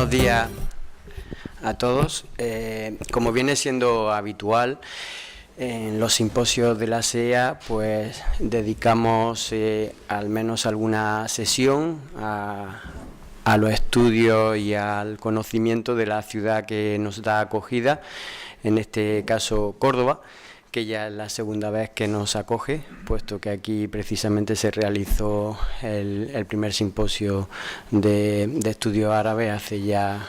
Buenos días a todos. Como viene siendo habitual, en los simposios de la SEA, pues dedicamos al menos alguna sesión a los estudios y al conocimiento de la ciudad que nos da acogida, en este caso Córdoba, que ya es la segunda vez que nos acoge, puesto que aquí precisamente se realizó el primer simposio de estudios árabes hace ya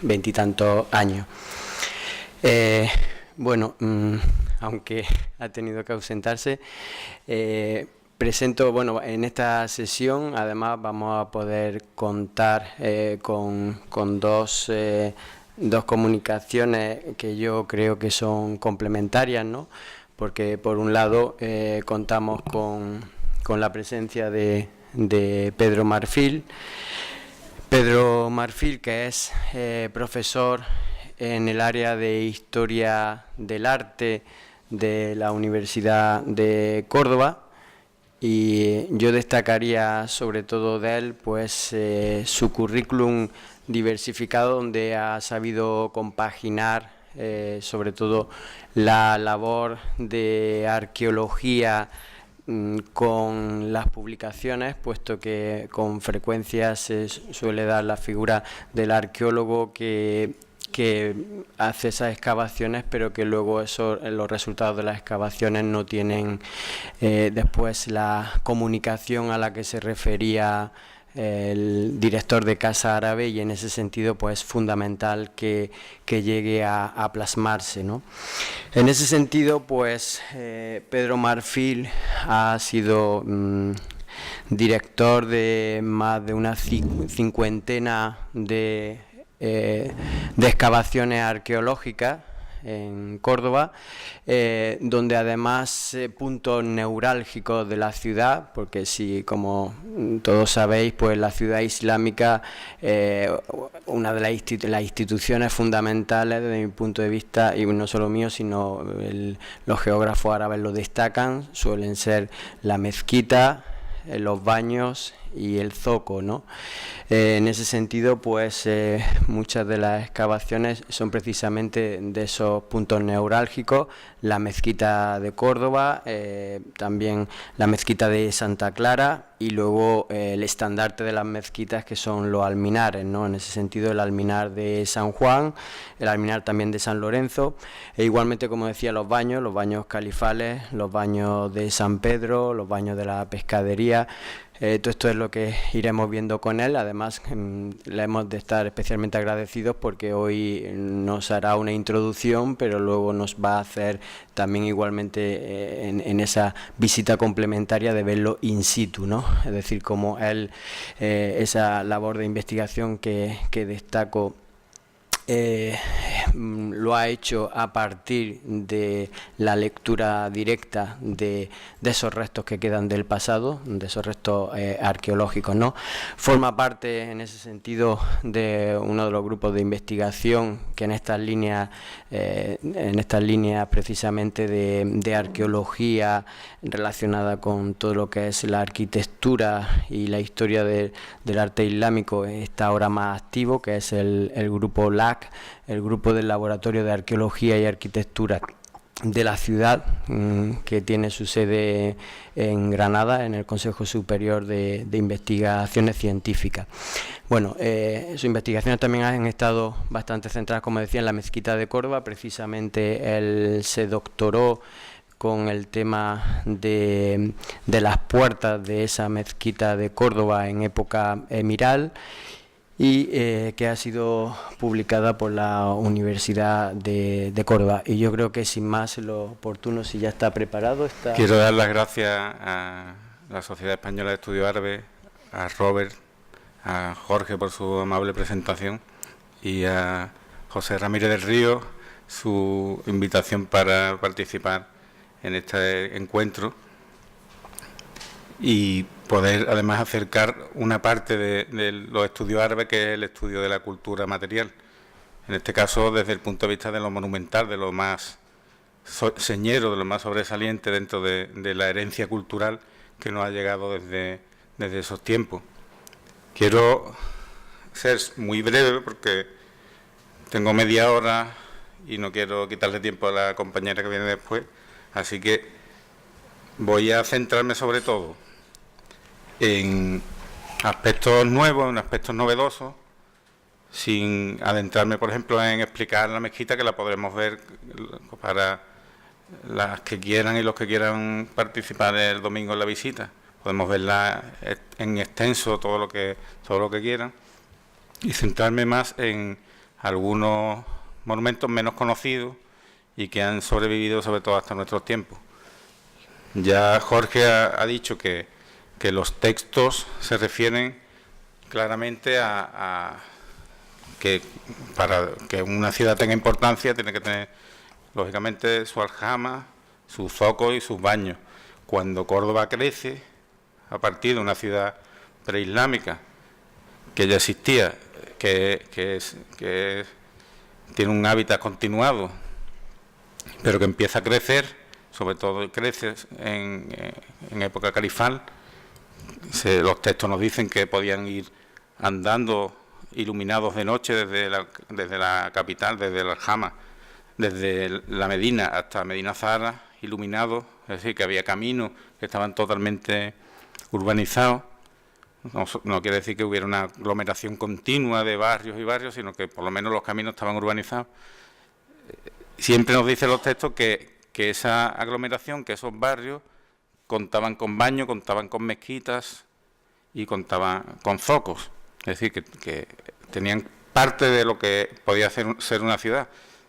20 y tantos años. Bueno, aunque ha tenido que ausentarse, presento, bueno, en esta sesión además vamos a poder contar con dos comunicaciones que yo creo que son complementarias, ¿no? Porque por un lado contamos con la presencia de Pedro Marfil. Pedro Marfil, que es profesor en el área de Historia del Arte de la Universidad de Córdoba, y yo destacaría sobre todo de él pues su currículum diversificado, donde ha sabido compaginar sobre todo la labor de arqueología con las publicaciones, puesto que con frecuencia se suele dar la figura del arqueólogo que hace esas excavaciones, pero que luego los resultados de las excavaciones no tienen después la comunicación a la que se refería el director de Casa Árabe, y en ese sentido pues es fundamental que llegue a plasmarse, ¿no? En ese sentido pues Pedro Marfil ha sido director de más de una cincuentena de excavaciones arqueológicas en Córdoba, donde además puntos neurálgicos de la ciudad, porque si, como todos sabéis, pues la ciudad islámica, una de las instituciones fundamentales desde mi punto de vista, y no solo mío, sino los geógrafos árabes lo destacan, suelen ser la mezquita, los baños y el zoco, ¿no? En ese sentido, pues muchas de las excavaciones son precisamente de esos puntos neurálgicos: la mezquita de Córdoba, también la mezquita de Santa Clara, y luego el estandarte de las mezquitas, que son los alminares, ¿no? En ese sentido, el alminar de San Juan, el alminar también de San Lorenzo, e igualmente, como decía, los baños califales, los baños de San Pedro, los baños de la pescadería. Todo esto es lo que iremos viendo con él. Además, le hemos de estar especialmente agradecidos porque hoy nos hará una introducción, pero luego nos va a hacer también igualmente en esa visita complementaria de verlo in situ, ¿no? Es decir, como él, esa labor de investigación que destaco, lo ha hecho a partir de la lectura directa de esos restos que quedan del pasado, de esos restos arqueológicos, ¿no? Forma parte en ese sentido de uno de los grupos de investigación que en estas líneas precisamente de arqueología relacionada con todo lo que es la arquitectura y la historia del arte islámico está ahora más activo, que es el grupo LAC, el grupo del Laboratorio de Arqueología y Arquitectura de la ciudad, que tiene su sede en Granada, en el Consejo Superior de Investigaciones Científicas. Bueno, sus investigaciones también han estado bastante centradas, como decía, en la mezquita de Córdoba. Precisamente él se doctoró con el tema de las puertas de esa mezquita de Córdoba en época emiral, y que ha sido publicada por la Universidad de Córdoba. Y yo creo que sin más lo oportuno, si ya está preparado. Quiero dar las gracias a la Sociedad Española de Estudios Árabes, a Robert, a Jorge por su amable presentación, y a José Ramírez del Río su invitación para participar en este encuentro y poder además acercar una parte de los estudios árabes, que es el estudio de la cultura material, en este caso desde el punto de vista de lo monumental, de lo más señero, de lo más sobresaliente dentro de la herencia cultural que nos ha llegado desde esos tiempos. Quiero ser muy breve porque tengo media hora y no quiero quitarle tiempo a la compañera que viene después, así que voy a centrarme sobre todo en aspectos nuevos, en aspectos novedosos, sin adentrarme, por ejemplo, en explicar la mezquita, que la podremos ver para las que quieran y los que quieran participar el domingo en la visita. Podemos verla en extenso todo lo que quieran, y centrarme más en algunos monumentos menos conocidos y que han sobrevivido sobre todo hasta nuestros tiempos. Ya Jorge ha dicho que los textos se refieren claramente a que para que una ciudad tenga importancia tiene que tener lógicamente su aljama, sus zocos y sus baños. Cuando Córdoba crece, a partir de una ciudad preislámica que ya existía, que tiene un hábitat continuado, pero que empieza a crecer, sobre todo crece en época califal. Los textos nos dicen que podían ir andando iluminados de noche desde la capital, desde la aljama, desde la Medina hasta Medina Zahara, iluminados, es decir, que había caminos que estaban totalmente urbanizados. No quiere decir que hubiera una aglomeración continua de barrios y barrios, sino que por lo menos los caminos estaban urbanizados. Siempre nos dicen los textos que esa aglomeración, que esos barrios contaban con baños, contaban con mezquitas y contaban con zocos. Es decir, que tenían parte de lo que podía ser una ciudad.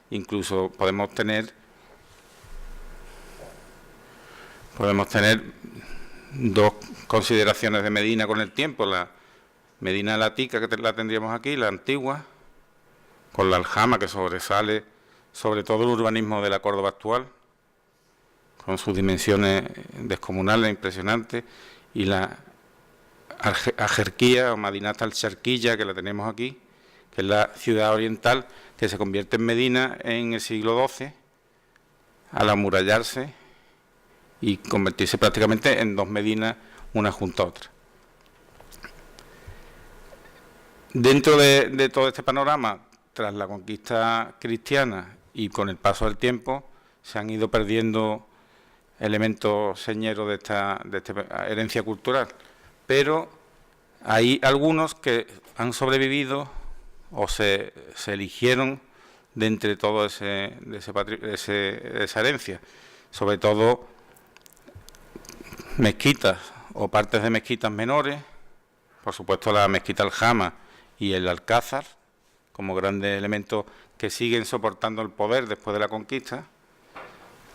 Incluso podemos tener dos consideraciones de Medina con el tiempo: la Medina Latica, que la tendríamos aquí, la antigua, con la aljama, que sobresale sobre todo el urbanismo de la Córdoba actual, con sus dimensiones descomunales, impresionantes, y la Ajerquía o Madinat al-Sharquiyya, que la tenemos aquí, que es la ciudad oriental que se convierte en Medina en el siglo XII, al amurallarse y convertirse prácticamente en dos Medinas, una junto a otra. Dentro de todo este panorama, tras la conquista cristiana y con el paso del tiempo, se han ido perdiendo elementos señeros de esta herencia cultural, pero hay algunos que han sobrevivido o se eligieron de entre todo esa herencia, sobre todo mezquitas o partes de mezquitas menores, por supuesto la mezquita Aljama y el Alcázar, como grandes elementos que siguen soportando el poder después de la conquista,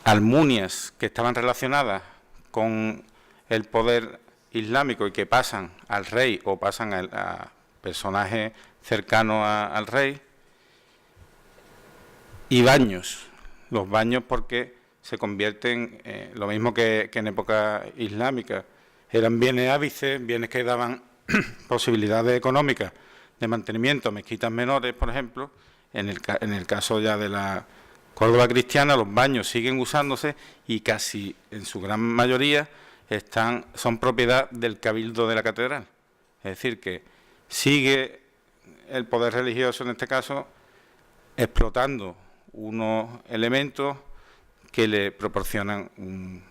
almunias que estaban relacionadas con el poder islámico y que pasan al rey o pasan a personajes cercanos al rey, y baños. Los baños porque se convierten, lo mismo que en época islámica, eran bienes ábices, bienes que daban posibilidades económicas de mantenimiento, mezquitas menores, por ejemplo. En el caso ya de la Córdoba cristiana, los baños siguen usándose y casi en su gran mayoría son propiedad del cabildo de la catedral. Es decir, que sigue el poder religioso, en este caso, explotando unos elementos que le proporcionan un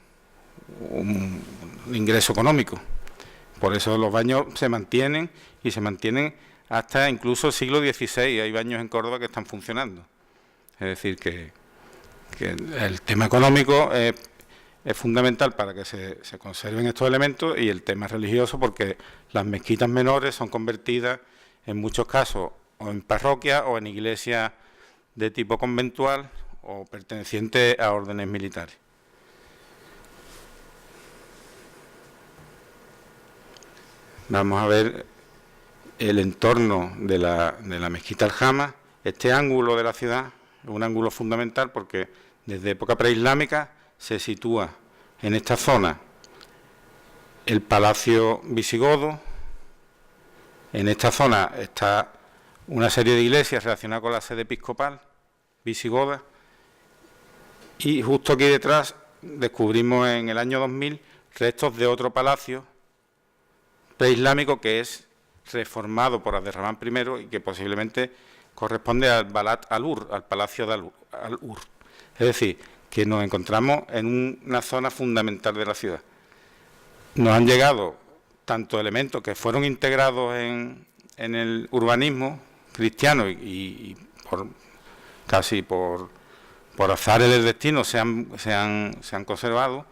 ingreso económico. Por eso los baños se mantienen y se mantienen hasta incluso el siglo XVI. Hay baños en Córdoba que están funcionando. Es decir, que el tema económico es fundamental para que se conserven estos elementos, y el tema religioso porque las mezquitas menores son convertidas en muchos casos o en parroquias o en iglesias de tipo conventual o pertenecientes a órdenes militares. Vamos a ver el entorno de la mezquita Aljama. Este ángulo de la ciudad es un ángulo fundamental porque desde época preislámica se sitúa en esta zona el Palacio Visigodo. En esta zona está una serie de iglesias relacionadas con la sede episcopal visigoda, y justo aquí detrás descubrimos en el año 2000 restos de otro palacio preislámico que es reformado por Abderramán I y que posiblemente corresponde al Balat al-Ur, al Palacio de al-Ur. Es decir, que nos encontramos en una zona fundamental de la ciudad. Nos han llegado tanto elementos que fueron integrados en el urbanismo cristiano y casi por azares del destino se han conservado,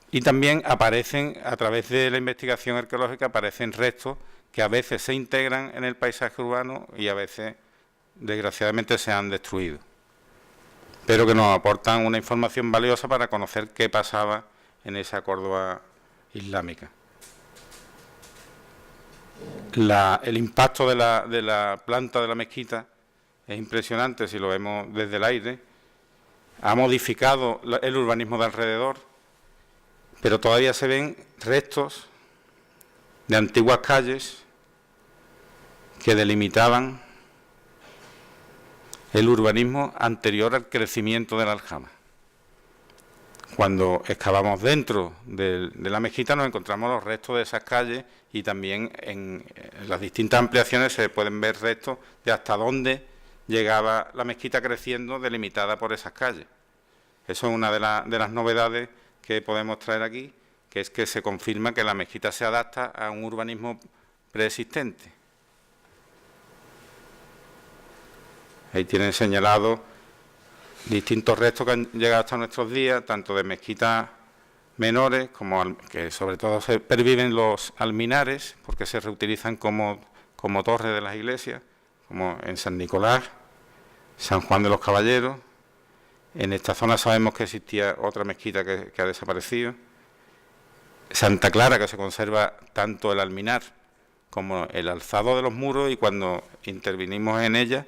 y también aparecen, a través de la investigación arqueológica, aparecen restos que a veces se integran en el paisaje urbano y a veces, desgraciadamente, se han destruido, pero que nos aportan una información valiosa para conocer qué pasaba en esa Córdoba islámica. El impacto de la planta de la mezquita es impresionante si lo vemos desde el aire. Ha modificado el urbanismo de alrededor, pero todavía se ven restos de antiguas calles que delimitaban el urbanismo anterior al crecimiento de la aljama. Cuando excavamos dentro de la mezquita nos encontramos los restos de esas calles, y también en las distintas ampliaciones se pueden ver restos de hasta dónde llegaba la mezquita creciendo, delimitada por esas calles. Eso es una de las novedades que podemos traer aquí, que es que se confirma que la mezquita se adapta a un urbanismo preexistente. Ahí tienen señalados distintos restos que han llegado hasta nuestros días, tanto de mezquitas menores, que sobre todo se perviven los alminares, porque se reutilizan como torres de las iglesias, como en San Nicolás, San Juan de los Caballeros. En esta zona sabemos que existía otra mezquita que ha desaparecido. Santa Clara, que se conserva tanto el alminar como el alzado de los muros, y cuando intervinimos en ella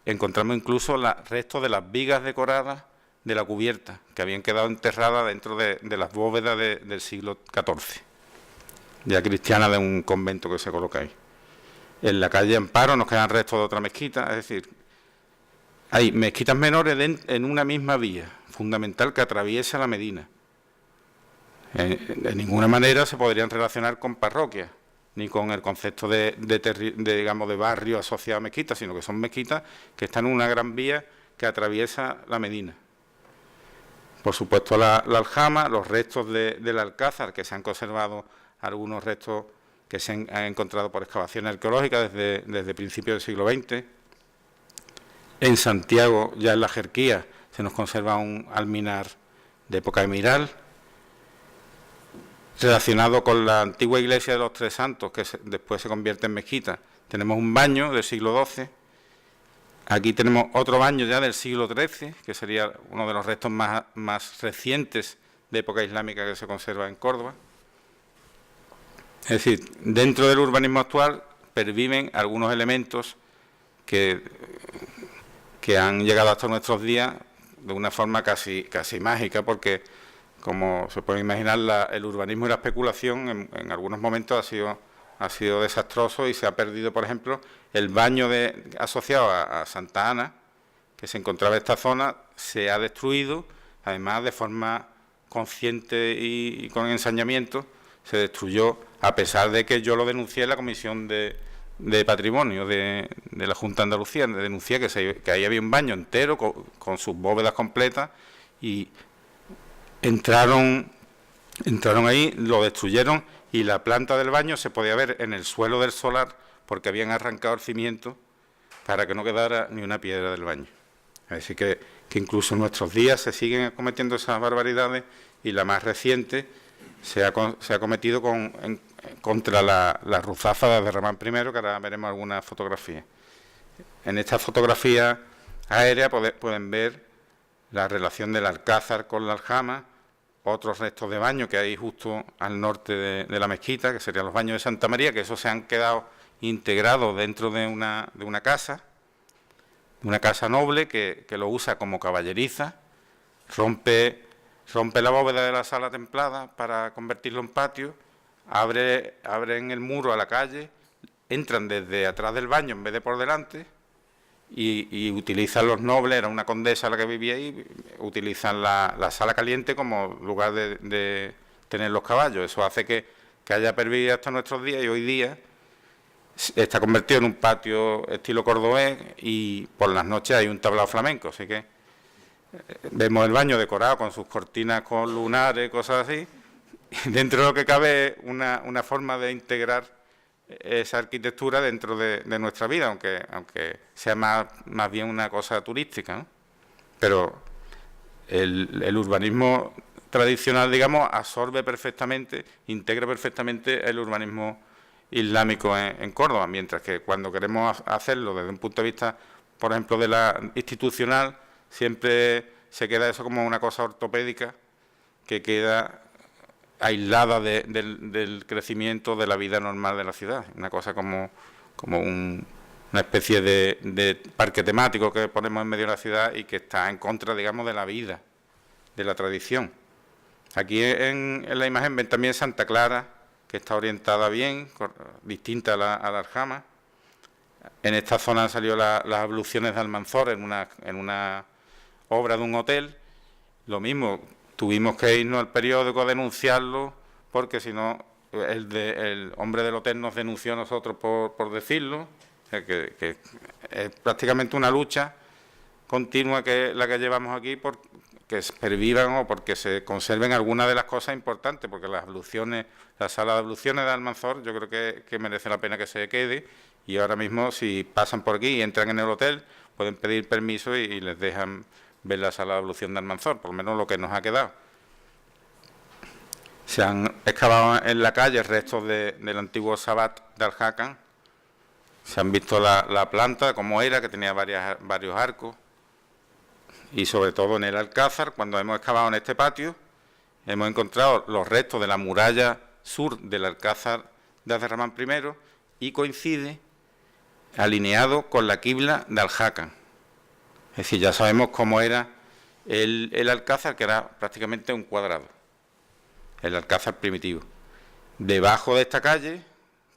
encontramos incluso restos de las vigas decoradas de la cubierta, que habían quedado enterradas dentro de las bóvedas del siglo XIV, ya cristiana, de un convento que se coloca ahí. En la calle Amparo nos quedan restos de otra mezquita, es decir, hay mezquitas menores en una misma vía fundamental que atraviesa la Medina. De ninguna manera se podrían relacionar con parroquias, ni con el concepto digamos, de barrio asociado a mezquitas, sino que son mezquitas que están en una gran vía que atraviesa la Medina. Por supuesto, la aljama, los restos del Alcázar, que se han conservado algunos restos que se han encontrado por excavaciones arqueológicas desde principios del siglo XX. En Santiago, ya en la Jerquía, se nos conserva un alminar de época emiral, relacionado con la antigua iglesia de los Tres Santos, que después se convierte en mezquita. Tenemos un baño del siglo XII. Aquí tenemos otro baño ya del siglo XIII, que sería uno de los restos más recientes de época islámica que se conserva en Córdoba. Es decir, dentro del urbanismo actual perviven algunos elementos que han llegado hasta nuestros días de una forma casi mágica, porque, como se puede imaginar, el urbanismo y la especulación en algunos momentos ha sido desastroso, y se ha perdido, por ejemplo, el baño asociado a Santa Ana, que se encontraba en esta zona, se ha destruido, además de forma consciente y con ensañamiento. Se destruyó, a pesar de que yo lo denuncié en la Comisión de Patrimonio de la Junta de Andalucía. Denuncié que ahí había un baño entero con sus bóvedas completas, y entraron ahí, lo destruyeron, y la planta del baño se podía ver en el suelo del solar, porque habían arrancado el cimiento para que no quedara ni una piedra del baño. Así que incluso en nuestros días se siguen cometiendo esas barbaridades, y la más reciente se ha cometido contra la ruzafa de Abderramán I, que ahora veremos algunas fotografías. En esta fotografía aérea pueden ver la relación del Alcázar con la aljama, otros restos de baño que hay justo al norte de la mezquita, que serían los baños de Santa María, que esos se han quedado integrados dentro de una casa noble que lo usa como caballeriza, rompe la bóveda de la sala templada para convertirlo en patio, abren el muro a la calle, entran desde atrás del baño en vez de por delante, y utilizan los nobles, era una condesa la que vivía ahí, utilizan la sala caliente como lugar de tener los caballos. Eso hace que haya pervivido hasta nuestros días, y hoy día está convertido en un patio estilo cordobés y por las noches hay un tablao flamenco, así que vemos el baño decorado con sus cortinas con lunares, cosas así. Y dentro de lo que cabe una forma de integrar esa arquitectura dentro de nuestra vida, aunque sea más bien una cosa turística, ¿no? Pero el urbanismo tradicional, digamos, absorbe perfectamente, integra perfectamente el urbanismo islámico en Córdoba, mientras que cuando queremos hacerlo desde un punto de vista, por ejemplo, de la institucional, siempre se queda eso como una cosa ortopédica que queda aislada del crecimiento de la vida normal de la ciudad, una cosa como una especie de parque temático que ponemos en medio de la ciudad y que está en contra, digamos, de la vida, de la tradición. Aquí en la imagen ven también Santa Clara, que está orientada bien, distinta a la Aljama. En esta zona han salido las abluciones de Almanzor en una obra de un hotel. Lo mismo, tuvimos que irnos al periódico a denunciarlo, porque si no, el hombre del hotel nos denunció a nosotros por decirlo. O sea, que es prácticamente una lucha continua que la que llevamos aquí por que pervivan o porque se conserven algunas de las cosas importantes, porque las abluciones, la sala de abluciones de Almanzor, yo creo que merece la pena que se quede, y ahora mismo si pasan por aquí y entran en el hotel, pueden pedir permiso y les dejan ver la sala de ablución de Almanzor, por lo menos lo que nos ha quedado. Se han excavado en la calle restos del antiguo Sabat de Aljacan, se han visto la planta como era, que tenía varios arcos, y sobre todo en el Alcázar, cuando hemos excavado en este patio, hemos encontrado los restos de la muralla sur del Alcázar de Abderramán I y coincide alineado con la quibla de Aljacan. Es decir, ya sabemos cómo era el Alcázar, que era prácticamente un cuadrado, el Alcázar primitivo. Debajo de esta calle,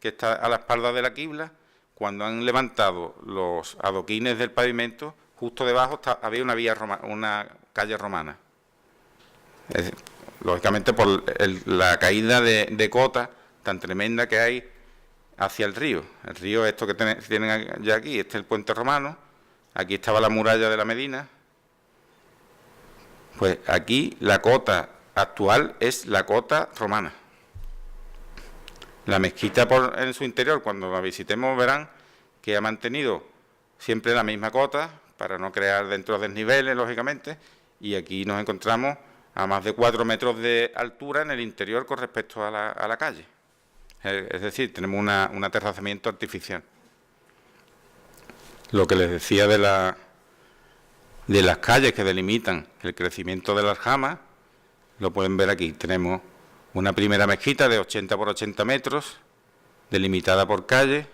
que está a la espalda de la quibla, cuando han levantado los adoquines del pavimento, justo debajo había una calle romana. Lógicamente por la caída de cota tan tremenda que hay hacia el río. El río, esto que tienen ya aquí, este es el puente romano, aquí estaba la muralla de la Medina. Pues aquí la cota actual es la cota romana. La mezquita en su interior, cuando la visitemos, verán que ha mantenido siempre la misma cota, para no crear dentro desniveles, lógicamente, y aquí nos encontramos a más de 4 metros de altura en el interior con respecto a la calle. Es decir, tenemos un aterrazamiento artificial. Lo que les decía de las calles que delimitan el crecimiento de la Aljama, lo pueden ver aquí. Tenemos una primera mezquita de 80 por 80 metros, delimitada por calle,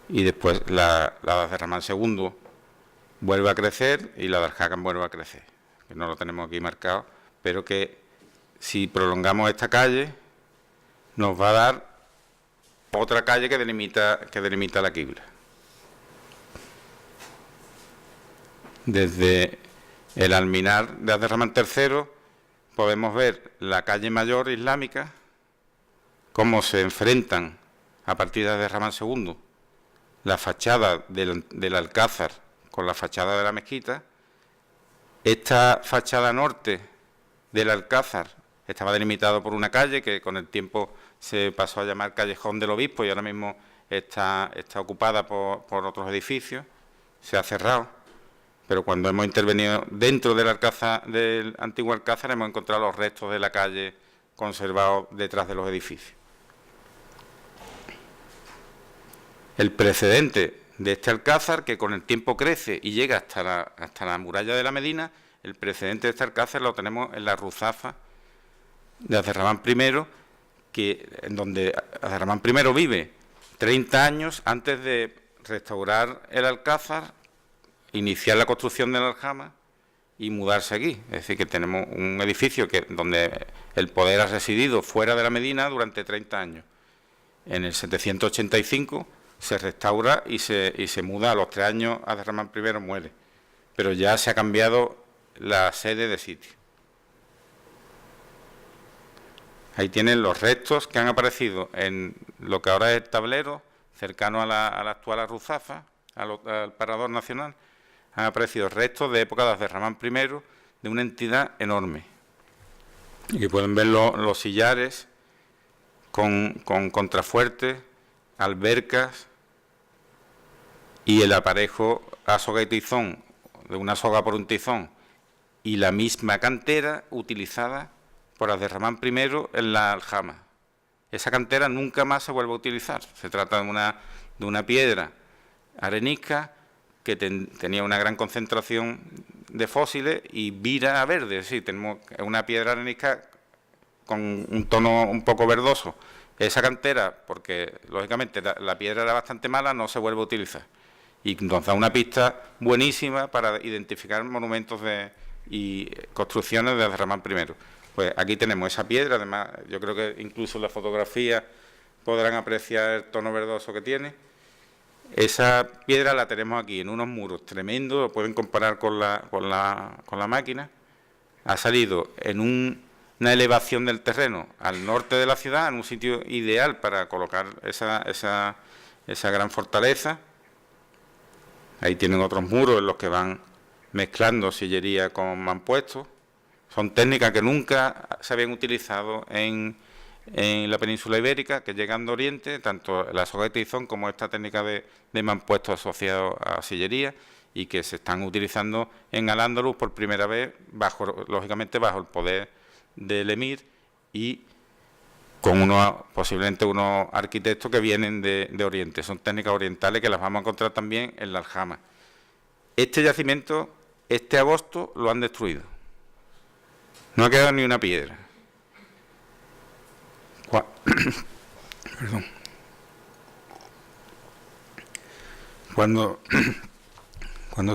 y después la de Abderramán II vuelve a crecer y la de Aljacan vuelve a crecer, que no lo tenemos aquí marcado, pero que si prolongamos esta calle nos va a dar otra calle que delimita la quibla. Desde el alminar de Abderramán III podemos ver la calle mayor islámica, cómo se enfrentan a partir de Abderramán II la fachada del Alcázar con la fachada de la mezquita. Esta fachada norte del Alcázar estaba delimitado por una calle que con el tiempo se pasó a llamar Callejón del Obispo y ahora mismo está ocupada por otros edificios, se ha cerrado, pero cuando hemos intervenido dentro del Alcázar, del antiguo Alcázar, hemos encontrado los restos de la calle conservados detrás de los edificios. El precedente de este Alcázar, que con el tiempo crece y llega hasta la muralla de la Medina, el precedente de este Alcázar lo tenemos en la Ruzafa de Abderramán I, en donde Abderramán I vive 30 años antes de restaurar el Alcázar, iniciar la construcción de la Aljama y mudarse aquí. Es decir, que tenemos un edificio donde el poder ha residido fuera de la Medina durante 30 años. En el 785 se restaura y se muda. A los 3 años Abderramán I muere, pero ya se ha cambiado la sede de sitio. Ahí tienen los restos que han aparecido en lo que ahora es el tablero, cercano a la actual Ruzafa, al Parador Nacional. Han aparecido restos de época de Abderramán I, de una entidad enorme. Y pueden ver los sillares con contrafuertes, albercas y el aparejo a soga y tizón, de una soga por un tizón, y la misma cantera utilizada por Abderramán I en la aljama. Esa cantera nunca más se vuelve a utilizar. Se trata de una piedra arenisca que tenía una gran concentración de fósiles y vira a verde. Es decir, tenemos una piedra arenisca con un tono un poco verdoso. Esa cantera, porque lógicamente la piedra era bastante mala, no se vuelve a utilizar. Y nos da una pista buenísima para identificar monumentos y construcciones de Abderramán I. Pues aquí tenemos esa piedra, además yo creo que incluso en la fotografía podrán apreciar el tono verdoso que tiene. Esa piedra la tenemos aquí en unos muros tremendos, lo pueden comparar con la máquina. Ha salido en una elevación del terreno al norte de la ciudad, en un sitio ideal para colocar esa gran fortaleza. Ahí tienen otros muros en los que van mezclando sillería con mampuestos. Son técnicas que nunca se habían utilizado en la península ibérica, que llegan de Oriente, tanto la soga de tizón como esta técnica de mampuestos asociados a sillería, y que se están utilizando en Al-Ándalus por primera vez, lógicamente bajo el poder del emir y con posiblemente unos arquitectos que vienen de Oriente. Son técnicas orientales que las vamos a encontrar también en la aljama. Este yacimiento, este agosto, lo han destruido. No ha quedado ni una piedra. Perdón. Cuando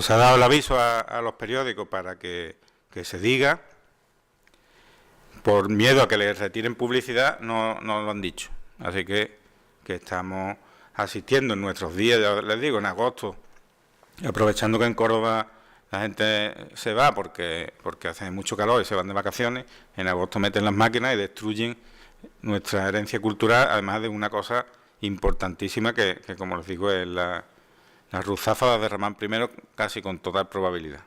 se ha dado el aviso a los periódicos para que se diga, por miedo a que les retiren publicidad, no lo han dicho. Así que estamos asistiendo en nuestros días, ya les digo, en agosto, aprovechando que en Córdoba la gente se va porque hace mucho calor y se van de vacaciones. En agosto meten las máquinas y destruyen nuestra herencia cultural, además de una cosa importantísima que como les digo, es la Ruzafa de Abderramán I, casi con total probabilidad.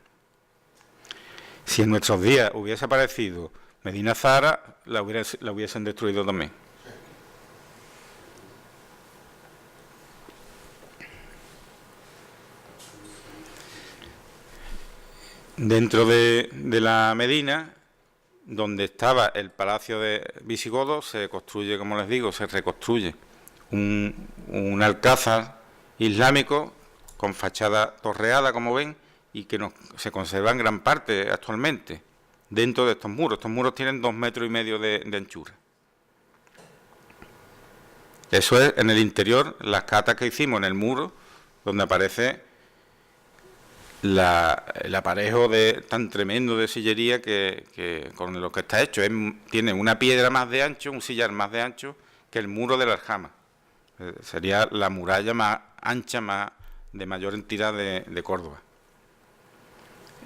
Si en nuestros días hubiese aparecido Medina Zahara, la hubiesen destruido también. Dentro de la Medina, donde estaba el palacio de visigodo, se construye, como les digo, se reconstruye un alcázar islámico con fachada torreada, como ven, y que se conserva en gran parte actualmente dentro de estos muros. Estos muros tienen 2,5 metros de anchura. Eso es en el interior, las catas que hicimos en el muro, donde aparece el aparejo tan tremendo de sillería que con lo que está hecho. Tiene una piedra más de ancho, un sillar más de ancho que el muro de la aljama. Sería la muralla más ancha, de mayor entidad de Córdoba.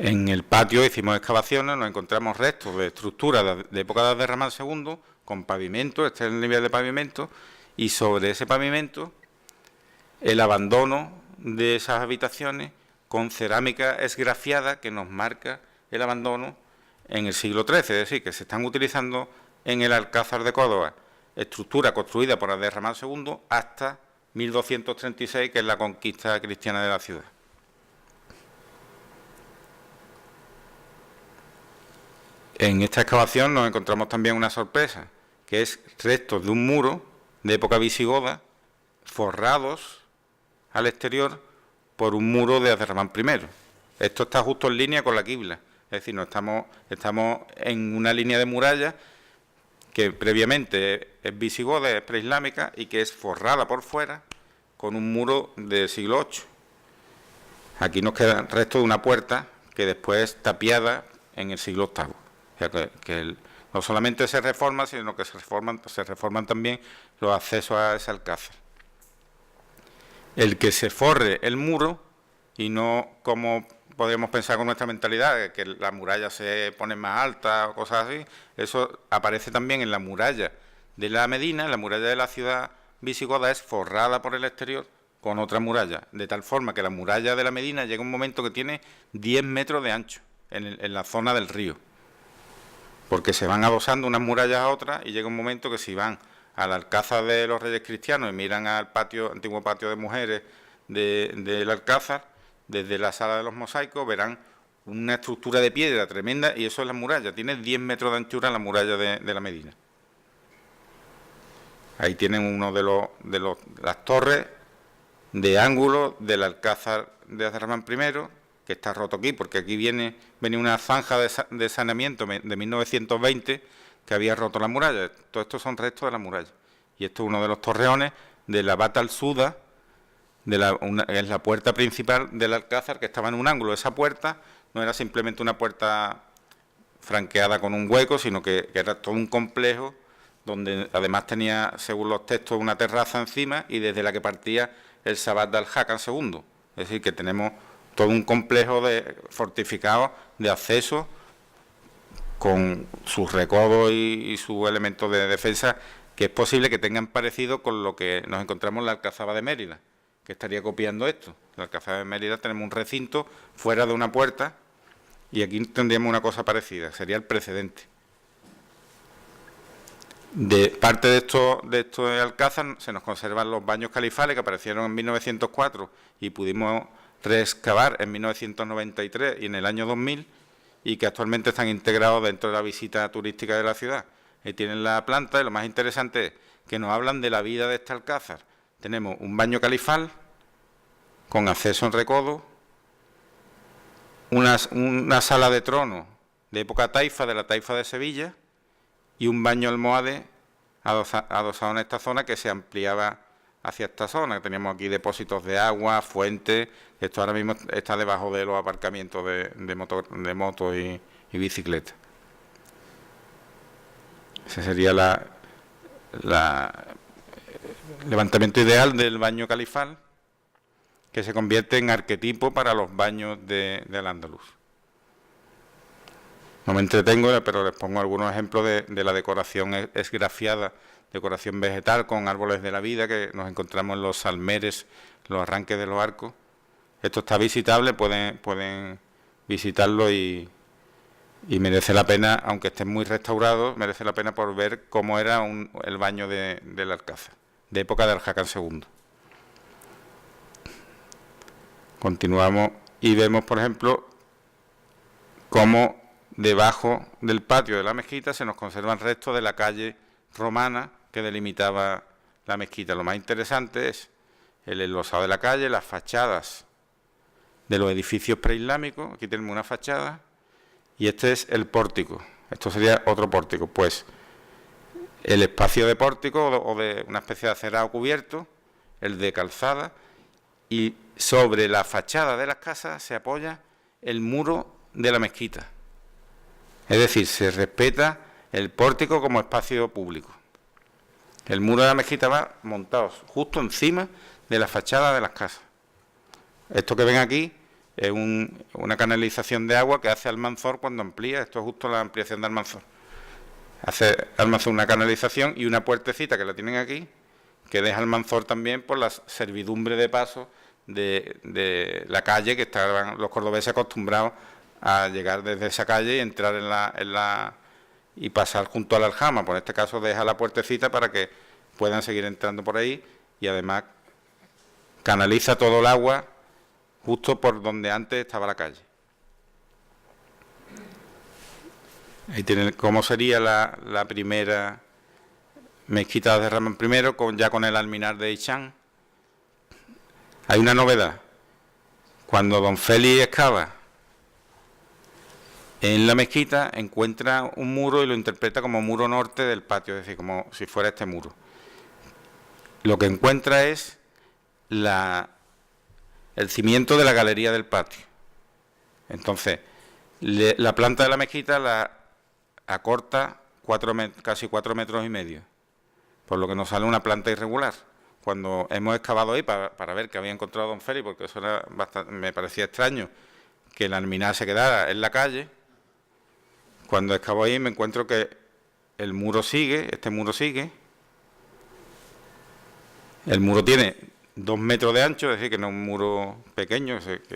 En el patio hicimos excavaciones, nos encontramos restos de estructuras de época de Abderramán II, con pavimento, este es el nivel de pavimento, y sobre ese pavimento el abandono de esas habitaciones con cerámica esgrafiada que nos marca el abandono en el siglo XIII, es decir, que se están utilizando en el Alcázar de Córdoba, estructura construida por Abderramán II hasta 1236, que es la conquista cristiana de la ciudad. En esta excavación nos encontramos también una sorpresa, que es restos de un muro de época visigoda forrados al exterior por un muro de Abderramán I. Esto está justo en línea con la quibla, es decir, no estamos en una línea de muralla que previamente es visigoda, es preislámica y que es forrada por fuera con un muro del siglo VIII. Aquí nos queda el resto de una puerta que después es tapiada en el siglo VIII. O sea que no solamente se reforma, sino que se reforman también los accesos a ese alcázar. El que se forre el muro y no como podríamos pensar con nuestra mentalidad, que las murallas se ponen más altas o cosas así. Eso aparece también en la muralla de la Medina. La muralla de la ciudad visigoda es forrada por el exterior con otra muralla, de tal forma que la muralla de la Medina llega un momento que tiene 10 metros de ancho en la zona del río, porque se van adosando unas murallas a otras, y llega un momento que si van al Alcázar de los Reyes Cristianos y miran al antiguo patio de mujeres del Alcázar, desde la sala de los mosaicos verán una estructura de piedra tremenda, y eso es la muralla. Tiene 10 metros de anchura la muralla de la Medina. Ahí tienen uno de las torres de ángulo del Alcázar de Abderramán I, que está roto aquí, porque aquí venía una zanja de saneamiento de 1920 que había roto la muralla. Todo esto son restos de la muralla. Y esto es uno de los torreones de la Bat al-Suda, es la puerta principal del Alcázar, que estaba en un ángulo. Esa puerta no era simplemente una puerta franqueada con un hueco, sino que era todo un complejo, donde además tenía, según los textos, una terraza encima, y desde la que partía el Sabbat de Al-Hakam II. Es decir, que tenemos todo un complejo fortificado de acceso con sus recodos y sus elementos de defensa, que es posible que tengan parecido con lo que nos encontramos en la Alcazaba de Mérida, que estaría copiando esto. En la Alcazaba de Mérida tenemos un recinto fuera de una puerta, y aquí tendríamos una cosa parecida, sería el precedente. De parte de esto de Alcázar se nos conservan los baños califales, que aparecieron en 1904 y pudimos reexcavar en 1993 y en el año 2000, y que actualmente están integrados dentro de la visita turística de la ciudad. Ahí tienen la planta, y lo más interesante es que nos hablan de la vida de este Alcázar. Tenemos un baño califal con acceso en recodo, una sala de trono de época taifa, de la taifa de Sevilla, y un baño almohade adosado en esta zona, que se ampliaba hacia esta zona. Teníamos aquí depósitos de agua, fuentes. Esto ahora mismo está debajo de los aparcamientos de motos y bicicletas. Ese sería el levantamiento ideal del baño califal, que se convierte en arquetipo para los baños del Andaluz. No me entretengo, pero les pongo algunos ejemplos de la decoración esgrafiada, decoración vegetal con árboles de la vida, que nos encontramos en los salmeres, los arranques de los arcos. Esto está visitable, pueden visitarlo, y merece la pena, aunque esté muy restaurado, merece la pena por ver cómo era el baño del Alcázar, de época de Al-Hakam II. Continuamos y vemos, por ejemplo, cómo debajo del patio de la mezquita se nos conservan restos de la calle romana que delimitaba la mezquita. Lo más interesante es el enlosado de la calle, las fachadas de los edificios preislámicos. Aquí tenemos una fachada, y este es el pórtico. Esto sería otro pórtico. Pues el espacio de pórtico, o de una especie de acerado cubierto, el de calzada, y sobre la fachada de las casas se apoya el muro de la mezquita. Es decir, se respeta el pórtico como espacio público. El muro de la mezquita va montado justo encima de la fachada de las casas. Esto que ven aquí es una canalización de agua que hace Almanzor cuando amplía. Esto es justo la ampliación de Almanzor. Hace Almanzor una canalización y una puertecita que la tienen aquí, que deja Almanzor también por la servidumbre de paso de la calle, que estaban los cordobeses acostumbrados a llegar desde esa calle y entrar y pasar junto a la aljama. Por este caso deja la puertecita para que puedan seguir entrando por ahí, y además canaliza todo el agua justo por donde antes estaba la calle. Ahí tienen cómo sería la primera mezquita de Abderramán I, ya con el alminar de Hicham. Hay una novedad. Cuando don Félix excava en la mezquita, encuentra un muro y lo interpreta como muro norte del patio, es decir, como si fuera este muro. Lo que encuentra es el cimiento de la galería del patio. Entonces, la planta de la mezquita la acorta casi 4,5 metros, por lo que nos sale una planta irregular. Cuando hemos excavado ahí para ver qué había encontrado don Félix, porque eso me parecía extraño, que el alminar se quedara en la calle. Cuando excavo ahí me encuentro que el muro sigue, este muro sigue. El muro tiene 2 metros de ancho, es decir, que no es un muro pequeño, que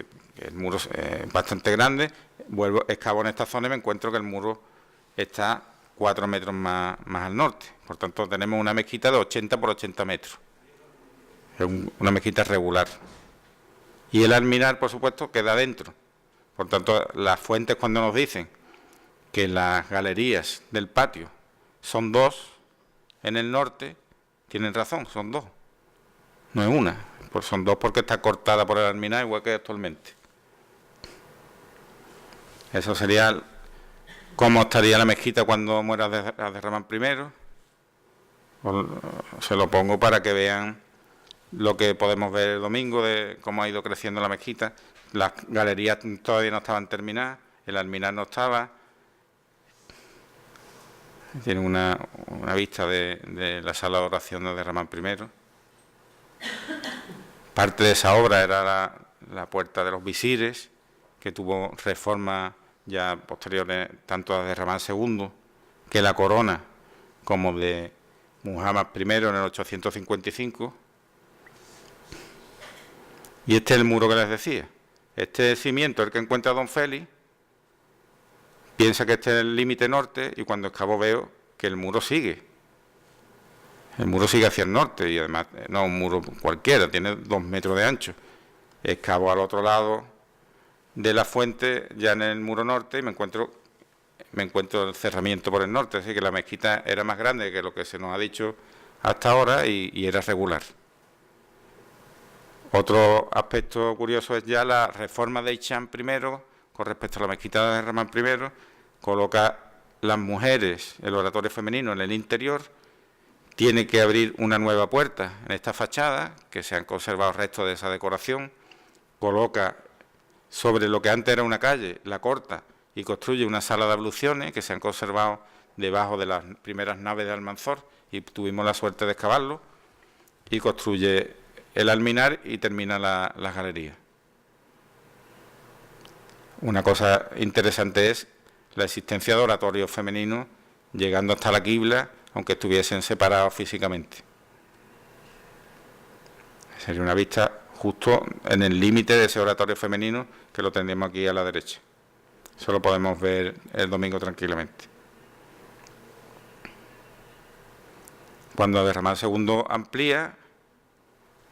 el muro es bastante grande. Vuelvo, excavo en esta zona y me encuentro que el muro está 4 metros más al norte. Por tanto, tenemos una mezquita de 80 por 80 metros. Es una mezquita regular. Y el alminar, por supuesto, queda dentro. Por tanto, las fuentes, cuando nos dicen que las galerías del patio son 2 en el norte, tienen razón, son 2. No es una, pues son 2 porque está cortada por el alminar, igual que actualmente. Eso sería cómo estaría la mezquita cuando muera Abderramán I. Se lo pongo para que vean lo que podemos ver el domingo de cómo ha ido creciendo la mezquita. Las galerías todavía no estaban terminadas, el alminar no estaba. Tiene una vista de la sala de oración de Abderramán I. Parte de esa obra era la puerta de los visires, que tuvo reformas ya posteriores tanto a Abderramán II, que la corona, como de Muhammad I en el 855. Y este es el muro que les decía. Este cimiento, el que encuentra Don Félix, piensa que este es el límite norte y cuando excavo veo que el muro sigue. El muro sigue hacia el norte y además no es un muro cualquiera, tiene 2 metros de ancho. Excavo al otro lado de la fuente, ya en el muro norte, y me encuentro el cerramiento por el norte, así que la mezquita era más grande que lo que se nos ha dicho hasta ahora y era regular. Otro aspecto curioso es ya la reforma de Hicham I con respecto a la mezquita de Abderramán I, coloca las mujeres, el oratorio femenino en el interior, tiene que abrir una nueva puerta en esta fachada, que se han conservado restos de esa decoración, coloca sobre lo que antes era una calle, la corta, y construye una sala de abluciones que se han conservado debajo de las primeras naves de Almanzor, y tuvimos la suerte de excavarlo, y construye el alminar y termina la galería. Una cosa interesante es la existencia de oratorios femeninos llegando hasta la quibla, aunque estuviesen separados físicamente. Sería una vista justo en el límite de ese oratorio femenino que lo tendremos aquí a la derecha. Eso lo podemos ver el domingo tranquilamente. Cuando Abderramán II amplía,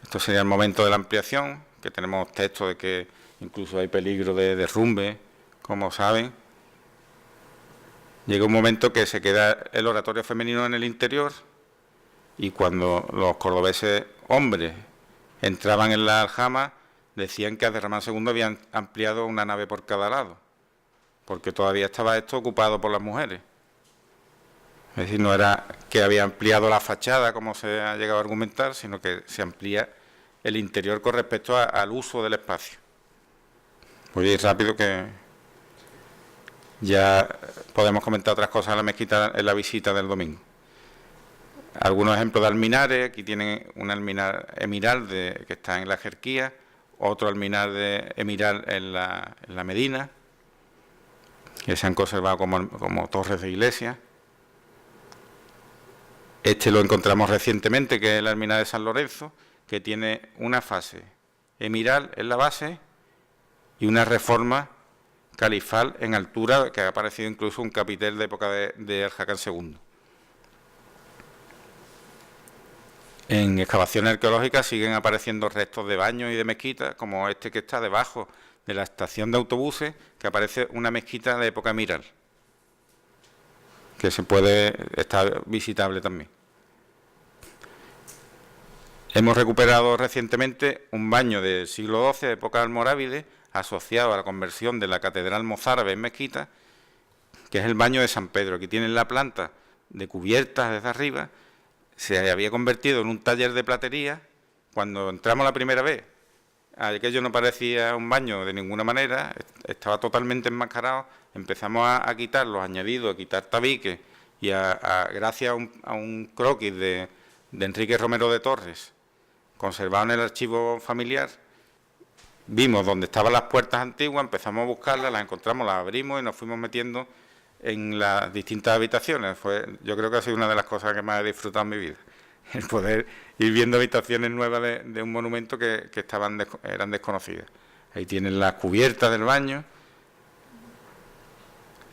esto sería el momento de la ampliación, que tenemos texto de que incluso hay peligro de derrumbe, como saben. Llega un momento que se queda el oratorio femenino en el interior y cuando los cordobeses hombres entraban en la aljama decían que Abderramán II había ampliado una nave por cada lado, porque todavía estaba esto ocupado por las mujeres. Es decir, no era que había ampliado la fachada, como se ha llegado a argumentar, sino que se amplía el interior con respecto al uso del espacio. Voy a ir rápido que ya podemos comentar otras cosas en la mezquita en la visita del domingo. Algunos ejemplos de alminares, aquí tienen un alminar emiral que está en la Jerquía, otro alminar de emiral en la Medina, que se han conservado como torres de iglesia. Este lo encontramos recientemente, que es el alminar de San Lorenzo, que tiene una fase emiral en la base y una reforma califal en altura, que ha aparecido incluso un capitel de época de Al-Hakam II. En excavaciones arqueológicas siguen apareciendo restos de baños y de mezquitas, como este que está debajo de la estación de autobuses, que aparece una mezquita de época emiral, que está visitable también. Hemos recuperado recientemente un baño del siglo XII, de época almorávide, asociado a la conversión de la catedral mozárabe en mezquita, que es el baño de San Pedro. Aquí tienen la planta de cubiertas desde arriba, se había convertido en un taller de platería. Cuando entramos la primera vez, aquello no parecía un baño de ninguna manera, estaba totalmente enmascarado. Empezamos a quitar los añadidos, a quitar tabiques, y gracias a un croquis de Enrique Romero de Torres, conservado en el archivo familiar, vimos dónde estaban las puertas antiguas, empezamos a buscarlas, las encontramos, las abrimos y nos fuimos metiendo en las distintas habitaciones. Yo creo que ha sido una de las cosas que más he disfrutado en mi vida, el poder ir viendo habitaciones nuevas de un monumento que eran desconocidas. Ahí tienen las cubiertas del baño,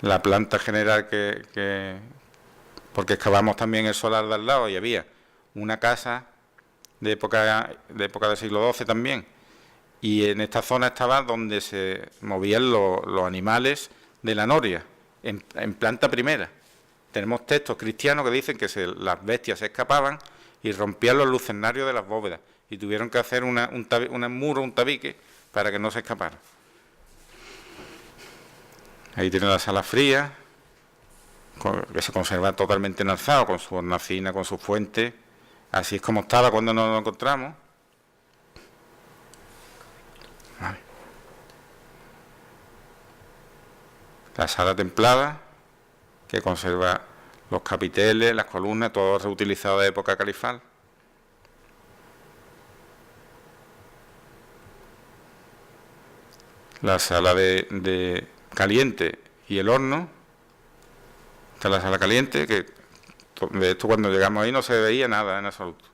la planta general porque excavamos también el solar de al lado y había una casa de época del siglo XII también, y en esta zona estaba donde se movían los animales de la noria, en planta primera. Tenemos textos cristianos que dicen que las bestias se escapaban y rompían los lucernarios de las bóvedas, y tuvieron que hacer un muro, un tabique, para que no se escapara. Ahí tiene la sala fría, que se conserva totalmente en alzado, con su hornacina, con su fuente. Así es como estaba cuando nos lo encontramos. Vale. La sala templada, que conserva los capiteles, las columnas, todo reutilizado de época califal. La sala de caliente y el horno. Esta es la sala caliente, que de esto cuando llegamos ahí no se veía nada en absoluto.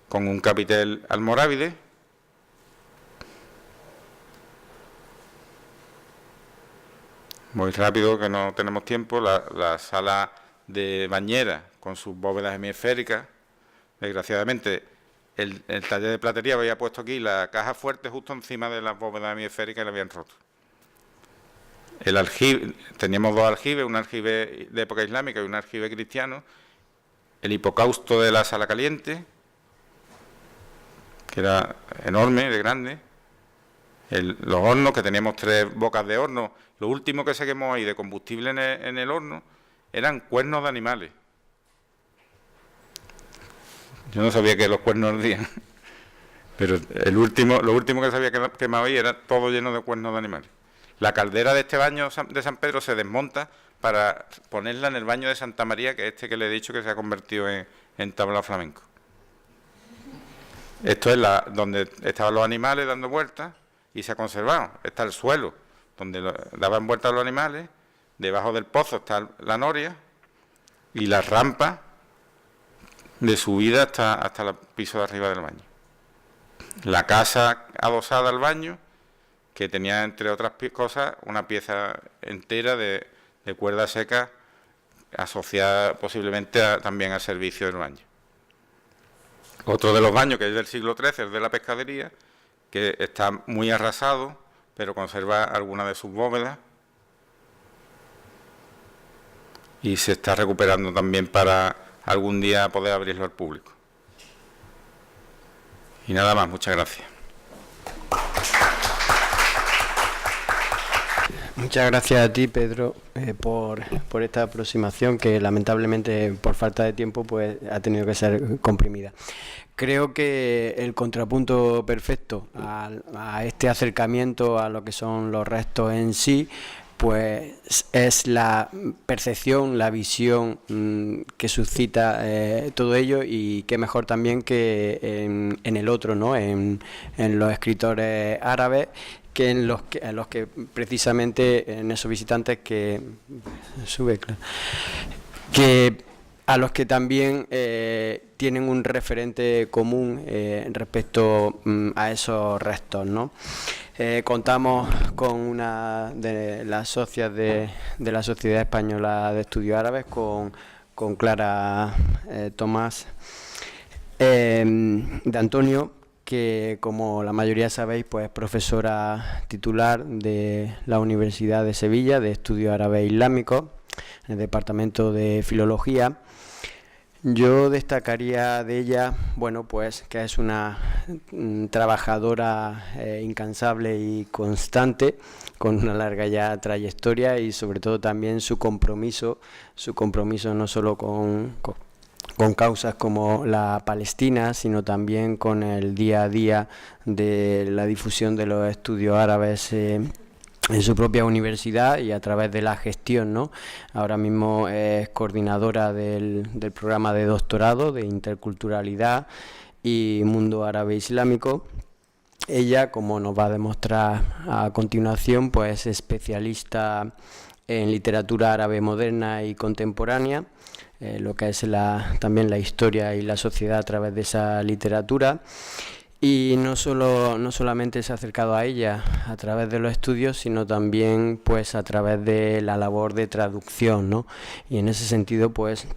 Con un capitel almorávide. Muy rápido, que no tenemos tiempo. La sala de bañera con sus bóvedas hemisféricas. Desgraciadamente, el taller de platería había puesto aquí la caja fuerte justo encima de las bóvedas hemisféricas y la habían roto. El aljibe, teníamos dos aljibes, un aljibe de época islámica y un aljibe cristiano. El hipocausto de la sala caliente, que era enorme, de grande. Los hornos, que teníamos 3 bocas de horno. Lo último que se quemó ahí de combustible en el horno eran cuernos de animales. Yo no sabía que los cuernos ardían, pero lo último que se había quemado ahí era todo lleno de cuernos de animales. La caldera de este baño de San Pedro se desmonta para ponerla en el baño de Santa María, que es este que le he dicho que se ha convertido en tablao flamenco. Esto es donde estaban los animales dando vueltas y se ha conservado. Está el suelo, donde daban vueltas los animales. Debajo del pozo está la noria y la rampa de subida hasta el piso de arriba del baño. La casa adosada al baño, que tenía, entre otras cosas, una pieza entera de cuerda seca asociada posiblemente también al servicio del baño. Otro de los baños, que es del siglo XIII, es de la pescadería, que está muy arrasado, pero conserva algunas de sus bóvedas y se está recuperando también para algún día poder abrirlo al público. Y nada más, muchas gracias. Muchas gracias a ti, Pedro, por esta aproximación que lamentablemente por falta de tiempo pues ha tenido que ser comprimida. Creo que el contrapunto perfecto a este acercamiento a lo que son los restos en sí, pues es la percepción, la visión que suscita todo ello, y qué mejor también que en el otro, ¿no? En los escritores árabes, que en los que precisamente en esos visitantes que a los que también tienen un referente común respecto a esos restos, ¿no? Contamos con una de las socias de la Sociedad Española de Estudios Árabes, con Clara Tomás de Antonio, que, como la mayoría sabéis, pues es profesora titular de la Universidad de Sevilla de Estudios Árabes Islámicos, en el Departamento de Filología. Yo destacaría de ella, bueno, pues que es una trabajadora incansable y constante, con una larga ya trayectoria, y sobre todo también su compromiso no solo con causas como la Palestina, sino también con el día a día de la difusión de los estudios árabes en su propia universidad y a través de la gestión, ¿no? Ahora mismo es coordinadora del programa de doctorado de interculturalidad y mundo árabe islámico, ella, como nos va a demostrar a continuación, pues es especialista en literatura árabe moderna y contemporánea, lo que es también la historia y la sociedad a través de esa literatura. Y no solamente se ha acercado a ella a través de los estudios, sino también pues a través de la labor de traducción, ¿no? Y en ese sentido pues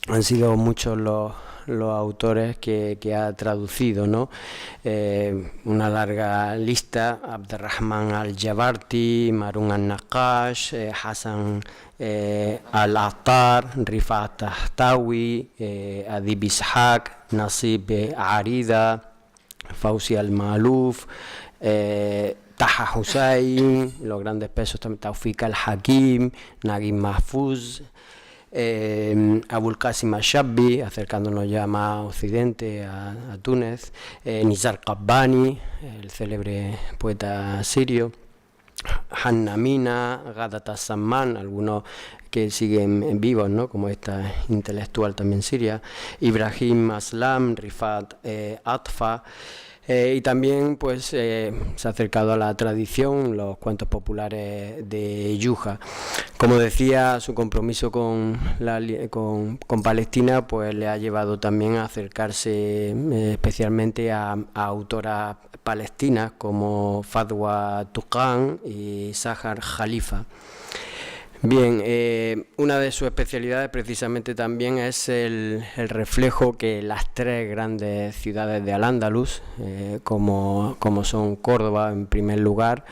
han sido muchos los autores que ha traducido, ¿no? Una larga lista: Abderrahman al-Jabarti, Marun al-Naqash, Hassan al-Attar, Rifat Tahtawi, Adib Ishaq, Nasib Arida, Fauzi al-Maaluf, Taha Hussein, los grandes pesos también, Tawfiq al-Hakim, Naguib Mahfouz, Abul Qasim al-Shabbi, acercándonos ya más a Occidente, a Túnez, Nizar Qabbani, el célebre poeta sirio, Hanna Mina, Ghadat al-Samman, algunos que siguen vivos, ¿no? Como esta intelectual también siria, Ibrahim Aslam, Rifat Atfa, y también pues se ha acercado a la tradición, los cuentos populares de Yuja. Como decía, su compromiso con Palestina pues le ha llevado también a acercarse especialmente a autoras palestinas como Fadwa Tuqan y Sahar Khalifa. Bien, una de sus especialidades precisamente también es el reflejo que las tres grandes ciudades de Al-Ándalus, como son Córdoba en primer lugar,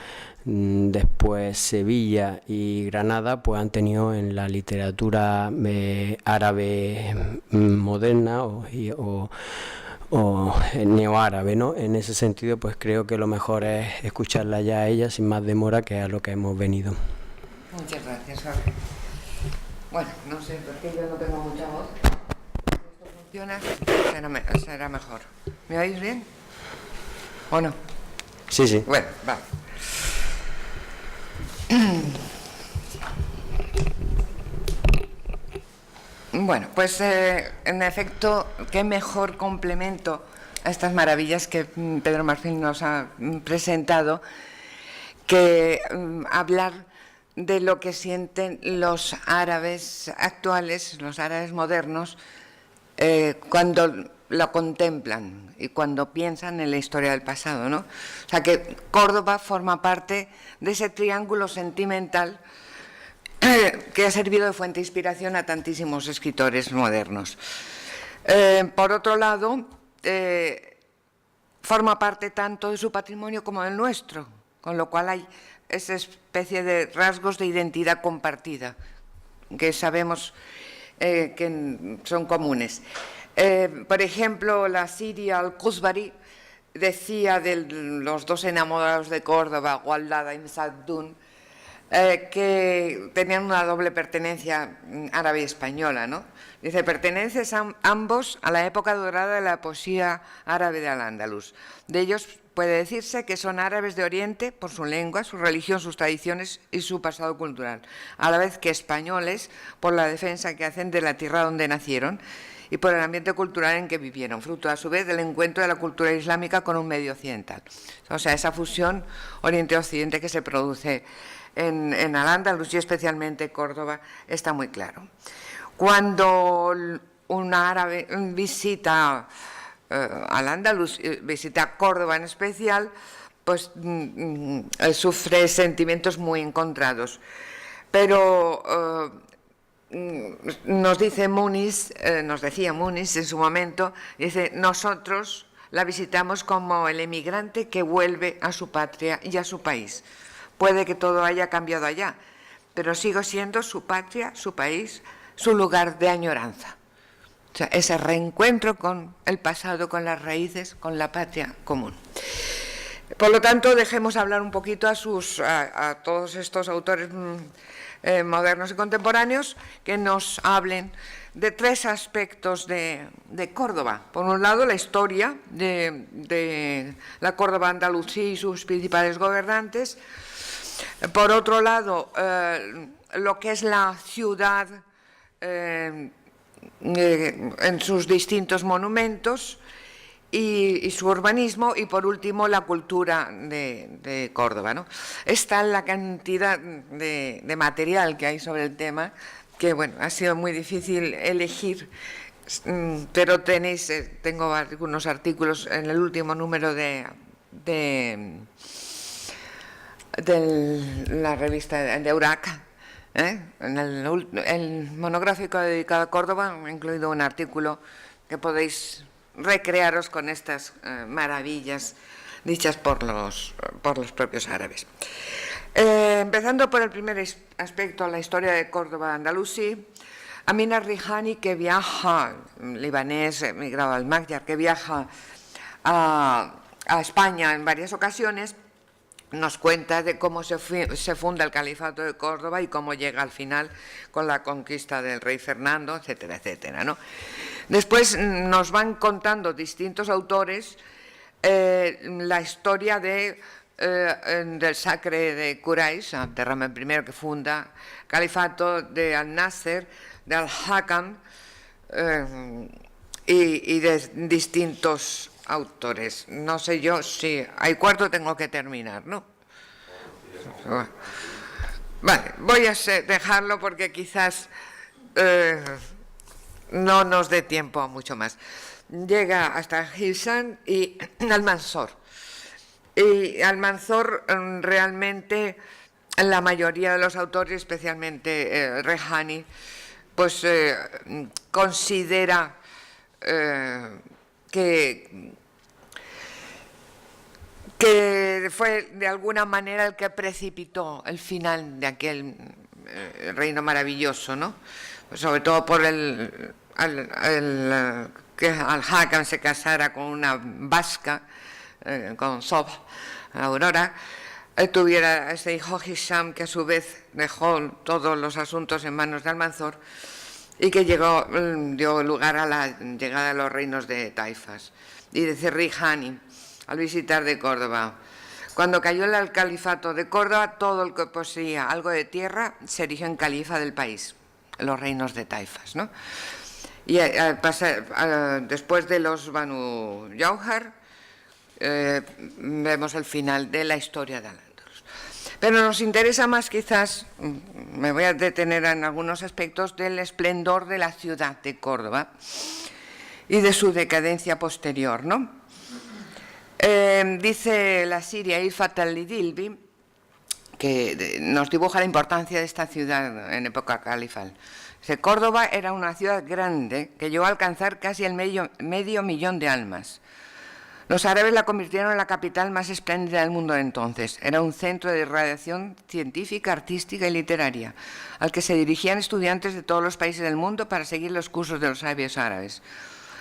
después Sevilla y Granada, pues han tenido en la literatura árabe moderna o neoárabe, ¿no? En ese sentido, pues creo que lo mejor es escucharla ya a ella sin más demora, que es a lo que hemos venido. Muchas gracias, Jorge. Bueno, no sé, porque yo no tengo mucha voz. Si esto funciona, será mejor. ¿Me oís bien? ¿O no? Sí, sí. Bueno, va. Bueno, pues en efecto, qué mejor complemento a estas maravillas que Pedro Marfil nos ha presentado que hablar de lo que sienten los árabes actuales, los árabes modernos, cuando lo contemplan y cuando piensan en la historia del pasado, ¿no? O sea, que Córdoba forma parte de ese triángulo sentimental que ha servido de fuente de inspiración a tantísimos escritores modernos. Por otro lado, forma parte tanto de su patrimonio como del nuestro, con lo cual hay esa especie de rasgos de identidad compartida que sabemos que son comunes. Por ejemplo, la siria al-Qusbari decía de los dos enamorados de Córdoba, Waldada y Saddun, que tenían una doble pertenencia árabe y española, ¿no? Dice, pertenecen ambos a la época dorada de la poesía árabe de Al-Ándalus. De ellos puede decirse que son árabes de Oriente por su lengua, su religión, sus tradiciones y su pasado cultural, a la vez que españoles por la defensa que hacen de la tierra donde nacieron y por el ambiente cultural en que vivieron, fruto a su vez del encuentro de la cultura islámica con un medio occidental. O sea, esa fusión Oriente-Occidente que se produce en Al-Ándalus y especialmente Córdoba está muy claro. Cuando un árabe visita Al-Ándalus, visita Córdoba en especial, pues sufre sentimientos muy encontrados. Pero nos dice Muniz, nos decía Muniz en su momento, dice, nosotros la visitamos como el emigrante que vuelve a su patria y a su país. Puede que todo haya cambiado allá, pero sigo siendo su patria, su país, su lugar de añoranza. O sea, ese reencuentro con el pasado, con las raíces, con la patria común. Por lo tanto, dejemos hablar un poquito a todos estos autores modernos y contemporáneos que nos hablen de tres aspectos de Córdoba. Por un lado, la historia de la Córdoba andalusí y sus principales gobernantes. Por otro lado, lo que es la ciudad en sus distintos monumentos y su urbanismo, y por último la cultura de Córdoba, ¿no? Está la cantidad de material que hay sobre el tema, que bueno, ha sido muy difícil elegir, pero tengo algunos artículos en el último número de la revista de Euraca, en el monográfico dedicado a Córdoba, he incluido un artículo que podéis recrearos con estas maravillas dichas por los propios árabes. Empezando por el primer aspecto, la historia de Córdoba andalusí, Amin al-Rihani, que viaja, libanés, emigrado al Magyar, que viaja a España en varias ocasiones, nos cuenta de cómo se funda el califato de Córdoba y cómo llega al final con la conquista del rey Fernando, etcétera, etcétera, ¿no? Después nos van contando distintos autores la historia del sacre de Quraysh, Abderrahman I, que funda califato, de Al-Nasser, de Al-Hakam, y de distintos autores. No sé yo si hay cuarto, tengo que terminar, ¿no? Vale, voy a dejarlo porque quizás no nos dé tiempo a mucho más. Llega hasta Hilsan y Almanzor. Y Almanzor realmente, la mayoría de los autores, especialmente Rehani, pues considera que fue de alguna manera el que precipitó el final de aquel reino maravilloso, ¿no? Sobre todo por que Al-Hakam se casara con una vasca, con Sob, Aurora, tuviera ese hijo Hisham, que a su vez dejó todos los asuntos en manos de Almanzor, y que dio lugar a la llegada de los reinos de Taifas y de Rihani al visitar de Córdoba. Cuando cayó el califato de Córdoba, todo el que poseía algo de tierra se erigió en califa del país, los reinos de Taifas, ¿no? Y después de los Banu Jauhar, vemos el final de la historia de Al-Ándalus. Pero nos interesa más, quizás, me voy a detener en algunos aspectos del esplendor de la ciudad de Córdoba y de su decadencia posterior, ¿no? Dice la siria Ifat al-Lidilbi, que nos dibuja la importancia de esta ciudad en época califal. Córdoba era una ciudad grande que llegó a alcanzar casi el medio millón de almas. Los árabes la convirtieron en la capital más espléndida del mundo de entonces. Era un centro de radiación científica, artística y literaria, al que se dirigían estudiantes de todos los países del mundo para seguir los cursos de los sabios árabes.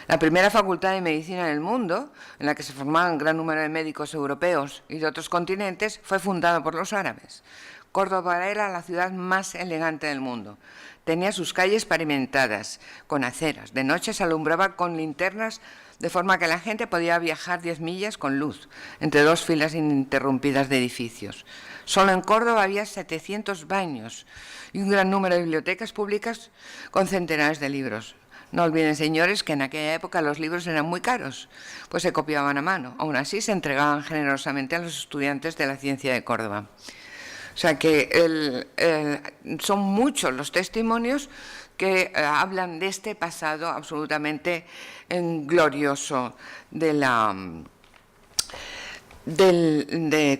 La primera facultad de medicina del mundo, en la que se formaban un gran número de médicos europeos y de otros continentes, fue fundada por los árabes. Córdoba era la ciudad más elegante del mundo. Tenía sus calles pavimentadas, con aceras. De noche se alumbraba con linternas, de forma que la gente podía viajar 10 millas con luz, entre dos filas ininterrumpidas de edificios. Solo en Córdoba había 700 baños y un gran número de bibliotecas públicas con centenares de libros. No olviden, señores, que en aquella época los libros eran muy caros, pues se copiaban a mano. Aún así, se entregaban generosamente a los estudiantes de la ciencia de Córdoba. O sea que son muchos los testimonios que hablan de este pasado absolutamente glorioso de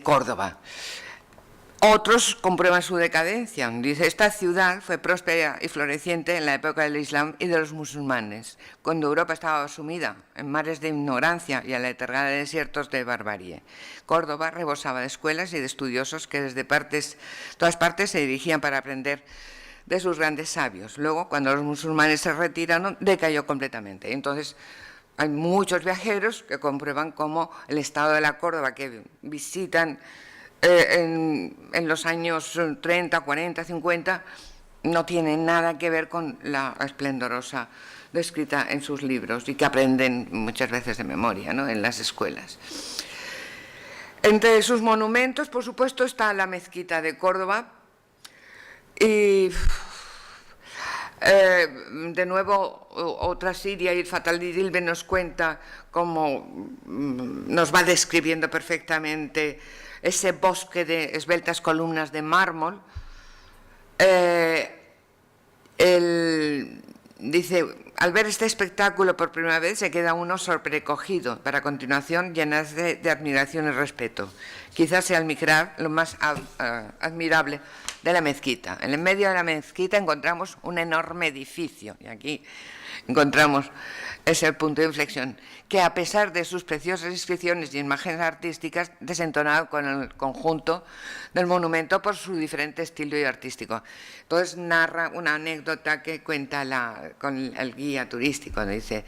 Córdoba. Otros comprueban su decadencia. Dice, esta ciudad fue próspera y floreciente en la época del Islam y de los musulmanes, cuando Europa estaba sumida en mares de ignorancia y aletargada de desiertos de barbarie. Córdoba rebosaba de escuelas y de estudiosos que desde todas partes se dirigían para aprender de sus grandes sabios. Luego, cuando los musulmanes se retiraron, decayó completamente. Entonces, hay muchos viajeros que comprueban cómo el estado de la Córdoba que visitan en los años 30, 40, 50, no tiene nada que ver con la esplendorosa descrita en sus libros y que aprenden muchas veces de memoria, ¿no?, en las escuelas. Entre sus monumentos, por supuesto, está la mezquita de Córdoba y De nuevo, otra Siria, y Fatal Dilbe nos cuenta cómo nos va describiendo perfectamente ese bosque de esbeltas columnas de mármol. Dice, al ver este espectáculo por primera vez se queda uno sobrecogido, para a continuación llenarse de admiración y respeto. Quizás sea el mihrab lo más admirable de la mezquita. En el medio de la mezquita encontramos un enorme edificio, y aquí encontramos ese punto de inflexión, que a pesar de sus preciosas inscripciones y imágenes artísticas, desentonaba con el conjunto del monumento por su diferente estilo y artístico. Entonces narra una anécdota que cuenta con el guía turístico. Dice,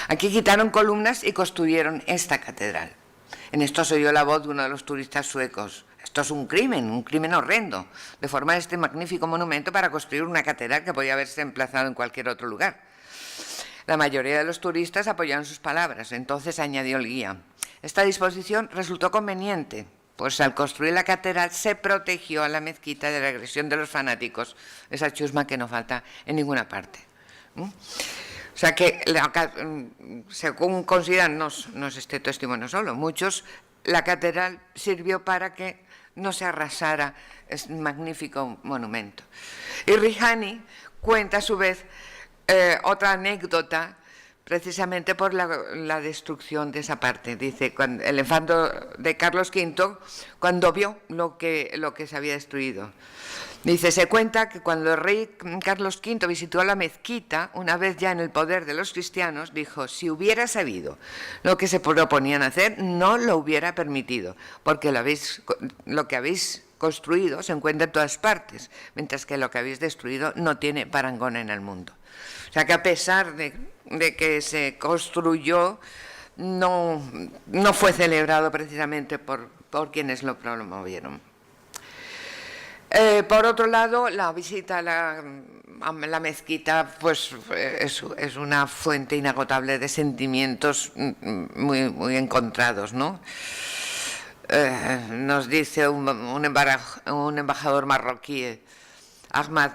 aquí quitaron columnas y construyeron esta catedral. En esto se oyó la voz de uno de los turistas suecos. Esto es un crimen horrendo, de formar este magnífico monumento para construir una catedral que podía haberse emplazado en cualquier otro lugar. La mayoría de los turistas apoyaron sus palabras. Entonces añadió el guía, esta disposición resultó conveniente, pues al construir la catedral se protegió a la mezquita de la agresión de los fanáticos, esa chusma que no falta en ninguna parte. O sea que, según consideran, no es este testimonio solo, muchos, la catedral sirvió para que no se arrasara este magnífico monumento. Y Rihani cuenta a su vez otra anécdota, precisamente por la destrucción de esa parte. Dice, el infante de Carlos V, cuando vio lo que se había destruido. Dice, se cuenta que cuando el rey Carlos V visitó la mezquita, una vez ya en el poder de los cristianos, dijo, si hubiera sabido lo que se proponían hacer, no lo hubiera permitido, porque lo que habéis construido se encuentra en todas partes, mientras que lo que habéis destruido no tiene parangón en el mundo. O sea que a pesar de que se construyó, no fue celebrado precisamente por quienes lo promovieron. Por otro lado, la visita a la mezquita pues, es una fuente inagotable de sentimientos muy, muy encontrados, ¿no? Nos dice un embajador marroquí, Ahmad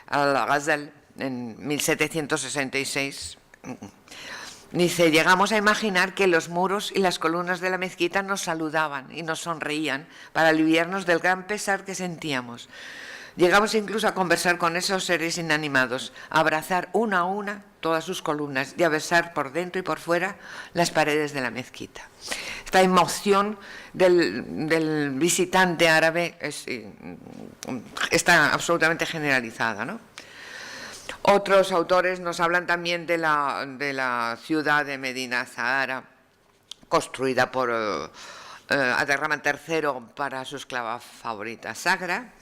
al-Ghazal, en 1766, dice, llegamos a imaginar que los muros y las columnas de la mezquita nos saludaban y nos sonreían para aliviarnos del gran pesar que sentíamos. Llegamos incluso a conversar con esos seres inanimados, a abrazar una a una todas sus columnas y a besar por dentro y por fuera las paredes de la mezquita. Esta emoción del visitante árabe está absolutamente generalizada, ¿no? Otros autores nos hablan también de la ciudad de Medina Zahara, construida por Abderramán III para su esclava favorita Sagra,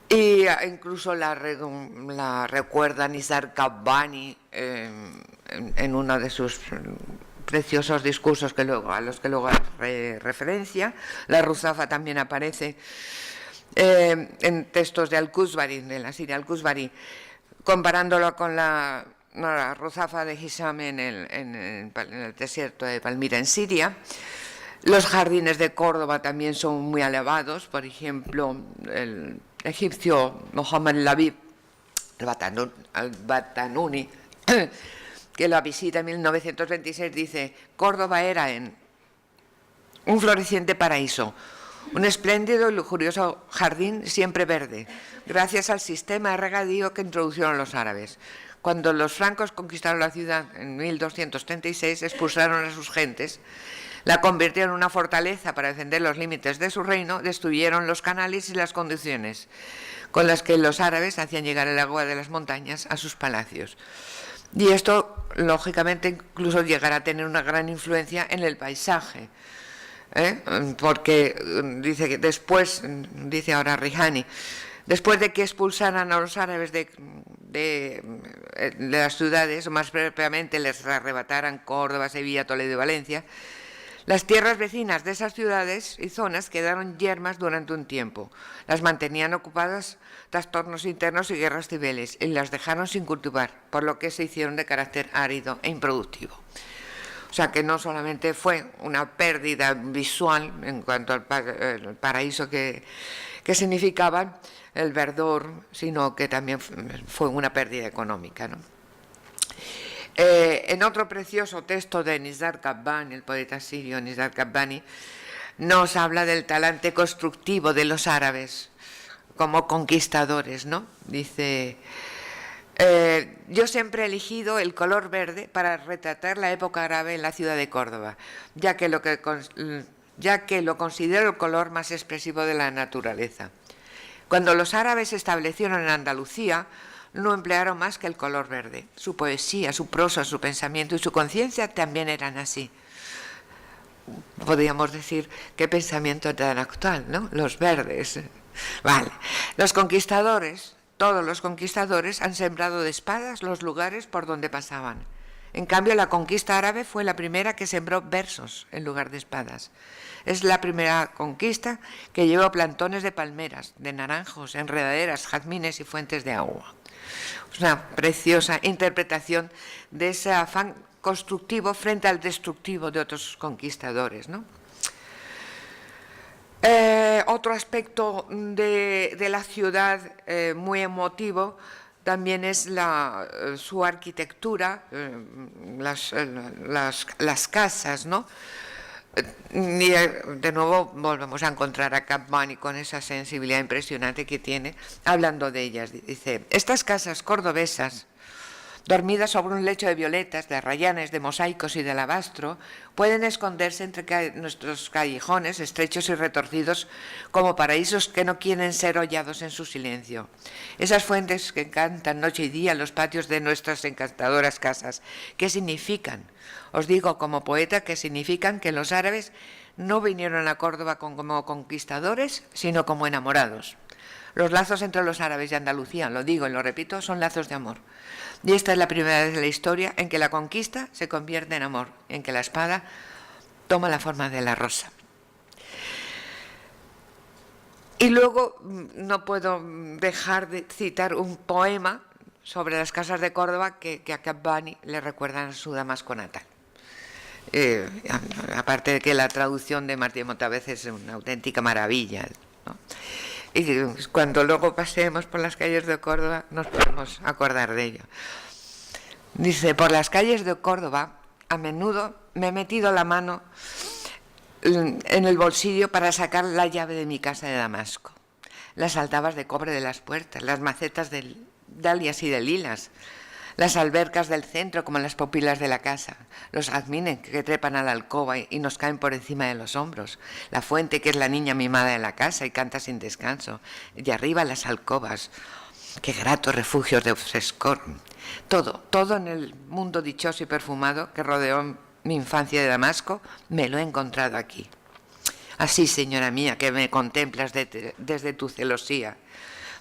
y incluso la recuerda Nizar Qabbani en uno de sus preciosos discursos a los que luego hace referencia. La Ruzafa también aparece en textos de Al-Kuzbari, de la Siria Al-Kuzbari, comparándolo con la Ruzafa de Hisham en el desierto de Palmira, en Siria. Los jardines de Córdoba también son muy elevados. Por ejemplo, el egipcio Mohammed Labib al-Batanuni, que la visita en 1926, dice, Córdoba era un floreciente paraíso, un espléndido y lujurioso jardín siempre verde, gracias al sistema de regadío que introdujeron los árabes. Cuando los francos conquistaron la ciudad en 1236, expulsaron a sus gentes, la convirtieron en una fortaleza para defender los límites de su reino, destruyeron los canales y las conducciones con las que los árabes hacían llegar el agua de las montañas a sus palacios. Y esto, lógicamente, incluso llegará a tener una gran influencia en el paisaje. Porque dice que después, dice ahora Rihani, después de que expulsaran a los árabes de las ciudades, o más propiamente les arrebataran Córdoba, Sevilla, Toledo y Valencia, las tierras vecinas de esas ciudades y zonas quedaron yermas durante un tiempo. Las mantenían ocupadas trastornos internos y guerras civiles y las dejaron sin cultivar, por lo que se hicieron de carácter árido e improductivo. O sea, que no solamente fue una pérdida visual en cuanto al paraíso que significaban, el verdor, sino que también fue una pérdida económica, ¿no? En otro precioso texto de Nizar Qabbani, el poeta sirio Nizar Qabbani, nos habla del talante constructivo de los árabes como conquistadores, ¿no? Dice: yo siempre he elegido el color verde para retratar la época árabe en la ciudad de Córdoba, ya que lo considero el color más expresivo de la naturaleza. Cuando los árabes se establecieron en Andalucía, no emplearon más que el color verde. Su poesía, su prosa, su pensamiento y su conciencia también eran así. Podríamos decir, qué pensamiento tan actual, ¿no? Los verdes. Vale. Los conquistadores, todos los conquistadores, han sembrado de espadas los lugares por donde pasaban. En cambio, la conquista árabe fue la primera que sembró versos en lugar de espadas. Es la primera conquista que llevó plantones de palmeras, de naranjos, enredaderas, jazmines y fuentes de agua. Es una preciosa interpretación de ese afán constructivo frente al destructivo de otros conquistadores, ¿no? Otro aspecto de la ciudad muy emotivo también es su arquitectura, las casas, ¿no? Y de nuevo volvemos a encontrar a Qabbani con esa sensibilidad impresionante que tiene, hablando de ellas. Dice: estas casas cordobesas, dormidas sobre un lecho de violetas, de arrayanes, de mosaicos y de alabastro, pueden esconderse entre nuestros callejones estrechos y retorcidos como paraísos que no quieren ser hollados en su silencio. Esas fuentes que cantan noche y día en los patios de nuestras encantadoras casas, ¿qué significan? Os digo como poeta que significan que los árabes no vinieron a Córdoba como conquistadores, sino como enamorados. Los lazos entre los árabes y Andalucía, lo digo y lo repito, son lazos de amor. Y esta es la primera vez en la historia en que la conquista se convierte en amor, en que la espada toma la forma de la rosa. Y luego no puedo dejar de citar un poema sobre las casas de Córdoba que a Qabbani le recuerdan su Damasco natal. Aparte de que la traducción de Martí Montavez es una auténtica maravilla, ¿no? Y cuando luego pasemos por las calles de Córdoba nos podemos acordar de ello. Dice: por las calles de Córdoba a menudo me he metido la mano en el bolsillo para sacar la llave de mi casa de Damasco, las aldabas de cobre de las puertas, las macetas de dalias y de lilas, las albercas del centro como las pupilas de la casa, los jazmines que trepan a la alcoba y nos caen por encima de los hombros, la fuente que es la niña mimada de la casa y canta sin descanso, y arriba las alcobas, qué gratos refugios de frescor. Todo en el mundo dichoso y perfumado que rodeó mi infancia de Damasco, me lo he encontrado aquí. Así, señora mía, que me contemplas desde tu celosía,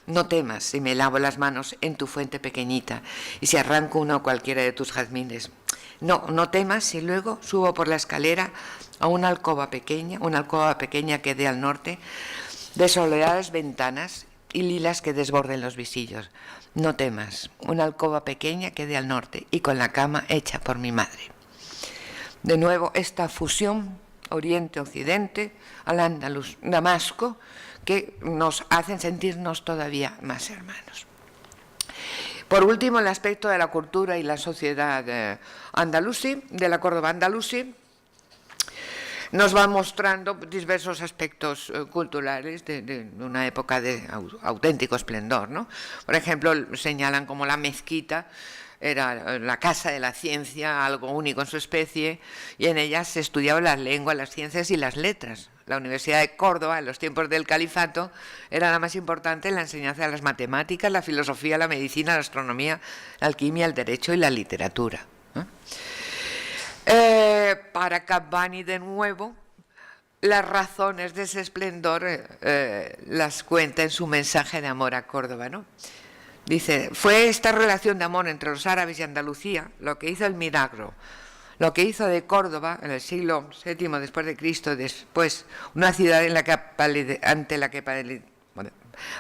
no temas si me lavo las manos en tu fuente pequeñita y si arranco uno o cualquiera de tus jazmines. No temas si luego subo por la escalera a una alcoba pequeña que dé al norte, de soleadas ventanas y lilas que desborden los visillos. No temas, una alcoba pequeña que dé al norte y con la cama hecha por mi madre. De nuevo, esta fusión Oriente-Occidente, al Andaluz, Damasco, que nos hacen sentirnos todavía más hermanos. Por último, el aspecto de la cultura y la sociedad andalusí, de la Córdoba andalusí, nos va mostrando diversos aspectos culturales de una época de auténtico esplendor, ¿no? Por ejemplo, señalan como la mezquita era la casa de la ciencia, algo único en su especie, y en ella se estudiaban las lenguas, las ciencias y las letras. La Universidad de Córdoba, en los tiempos del califato, era la más importante en la enseñanza de las matemáticas, la filosofía, la medicina, la astronomía, la alquimia, el derecho y la literatura. Para Qabbani, de nuevo, las razones de ese esplendor las cuenta en su mensaje de amor a Córdoba, ¿no? Dice: fue esta relación de amor entre los árabes y Andalucía lo que hizo el milagro, lo que hizo de Córdoba en el siglo VII después de Cristo, después una ciudad en la que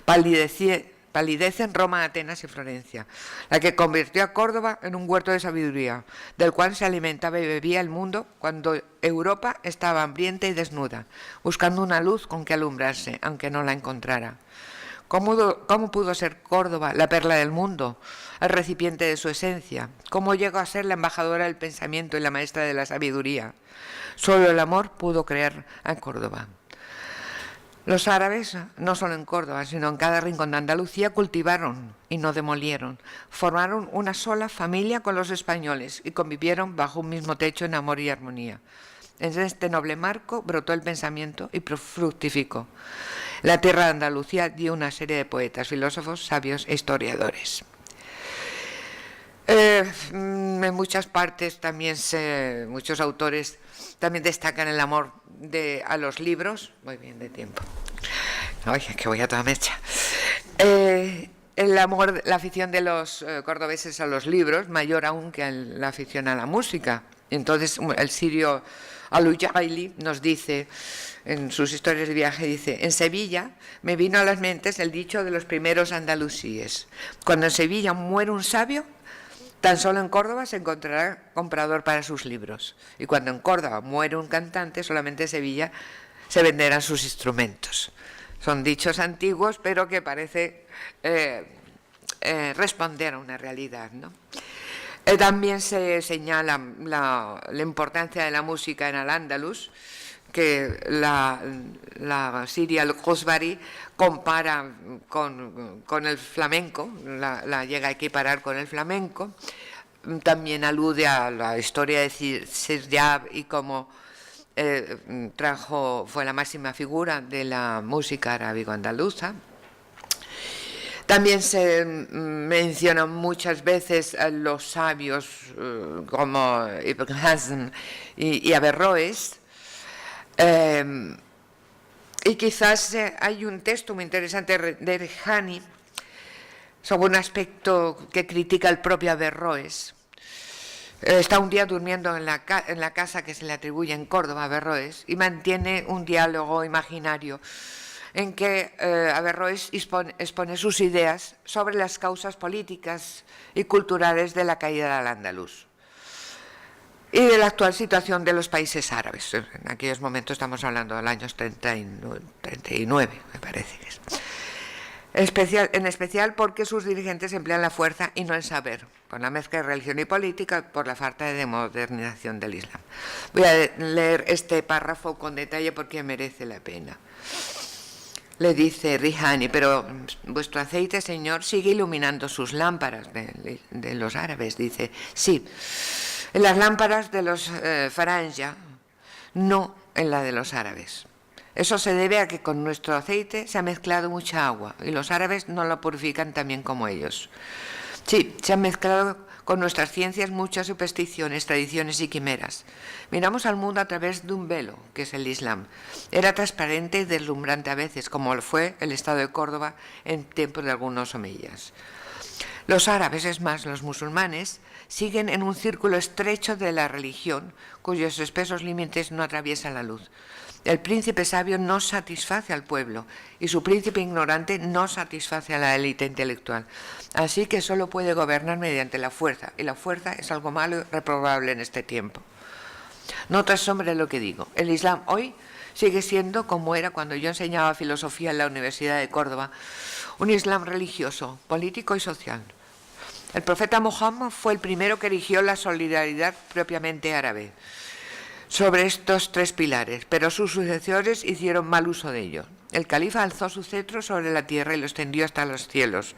palidecía palidecen Roma, Atenas y Florencia, la que convirtió a Córdoba en un huerto de sabiduría, del cual se alimentaba y bebía el mundo cuando Europa estaba hambrienta y desnuda, buscando una luz con que alumbrarse, aunque no la encontrara. ¿Cómo pudo ser Córdoba la perla del mundo, el recipiente de su esencia? ¿Cómo llegó a ser la embajadora del pensamiento y la maestra de la sabiduría? Solo el amor pudo crear a Córdoba. Los árabes, no solo en Córdoba, sino en cada rincón de Andalucía, cultivaron y no demolieron. Formaron una sola familia con los españoles y convivieron bajo un mismo techo en amor y armonía. En este noble marco brotó el pensamiento y fructificó. La tierra de Andalucía dio una serie de poetas, filósofos, sabios e historiadores. En muchas partes también muchos autores también destacan el amor a los libros. Voy bien de tiempo. Ay, que voy a toda mecha. El amor, la afición de los cordobeses a los libros, mayor aún que la afición a la música. Entonces, el sirio Al-Ujaili nos dice, en sus historias de viaje, dice: en Sevilla me vino a las mentes el dicho de los primeros andalusíes: cuando en Sevilla muere un sabio, tan solo en Córdoba se encontrará comprador para sus libros. Y cuando en Córdoba muere un cantante, solamente en Sevilla se venderán sus instrumentos. Son dichos antiguos, pero que parece responder a una realidad, ¿no? También se señala la importancia de la música en Al-Ándalus, que la siria al-Khosbari compara con el flamenco, la llega a equiparar con el flamenco. También alude a la historia de Siryab y cómo fue la máxima figura de la música arábigo-andaluza. También se mencionan muchas veces a los sabios como Ibn Hazm y Averroes. Y quizás hay un texto muy interesante de Rihani sobre un aspecto que critica el propio Averroes. Está un día durmiendo en la casa que se le atribuye en Córdoba a Averroes y mantiene un diálogo imaginario en que Averroes expone sus ideas sobre las causas políticas y culturales de la caída del Al-Ándalus y de la actual situación de los países árabes. En aquellos momentos estamos hablando del año 39, me parece que es. En especial porque sus dirigentes emplean la fuerza y no el saber, con la mezcla de religión y política, por la falta de modernización del Islam. Voy a leer este párrafo con detalle porque merece la pena. Le dice Rihani: pero vuestro aceite, señor, sigue iluminando sus lámparas de los árabes. Dice: sí, en las lámparas de los faranja, no en la de los árabes. Eso se debe a que con nuestro aceite se ha mezclado mucha agua y los árabes no lo purifican tan bien como ellos. Sí, se han mezclado con nuestras ciencias muchas supersticiones, tradiciones y quimeras. Miramos al mundo a través de un velo, que es el Islam. Era transparente y deslumbrante a veces, como lo fue el estado de Córdoba en tiempos de algunos omeyas. Los árabes, es más, los musulmanes, siguen en un círculo estrecho de la religión, cuyos espesos límites no atraviesan la luz. El príncipe sabio no satisface al pueblo y su príncipe ignorante no satisface a la élite intelectual. Así que solo puede gobernar mediante la fuerza, y la fuerza es algo malo y reprobable en este tiempo. No te asombre lo que digo. El Islam hoy sigue siendo como era cuando yo enseñaba filosofía en la Universidad de Córdoba, un Islam religioso, político y social. El profeta Muhammad fue el primero que erigió la solidaridad propiamente árabe sobre estos tres pilares, pero sus sucesores hicieron mal uso de ello. El califa alzó su cetro sobre la tierra y lo extendió hasta los cielos,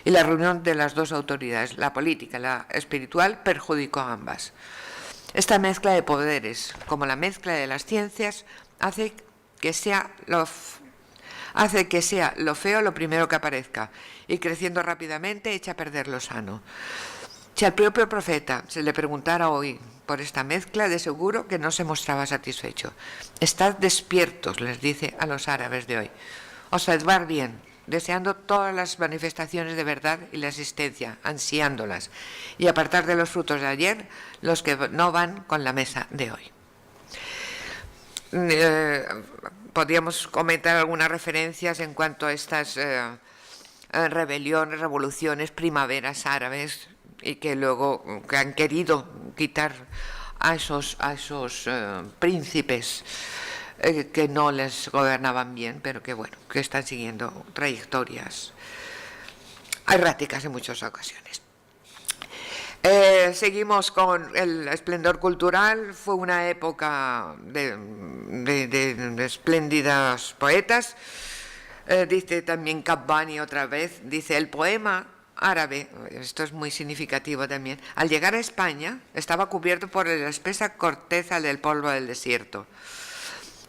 y la reunión de las dos autoridades, la política y la espiritual, perjudicó a ambas. Esta mezcla de poderes, como la mezcla de las ciencias, hace que sea lo feo lo primero que aparezca, y creciendo rápidamente echa a perder lo sano. Si al propio profeta se le preguntara hoy por esta mezcla, de seguro que no se mostraba satisfecho. Estad despiertos, les dice a los árabes de hoy. Observad bien, deseando todas las manifestaciones de verdad y la existencia, ansiándolas, y apartar de los frutos de ayer los que no van con la mesa de hoy. Podríamos comentar algunas referencias en cuanto a estas rebeliones, revoluciones, primaveras árabes, y que luego que han querido quitar a esos príncipes que no les gobernaban bien, pero que bueno, que están siguiendo trayectorias erráticas en muchas ocasiones. Seguimos con el esplendor cultural. Fue una época de espléndidas poetas. Dice también Kabbani otra vez, dice: el poema árabe, esto es muy significativo también, al llegar a España estaba cubierto por la espesa corteza del polvo del desierto,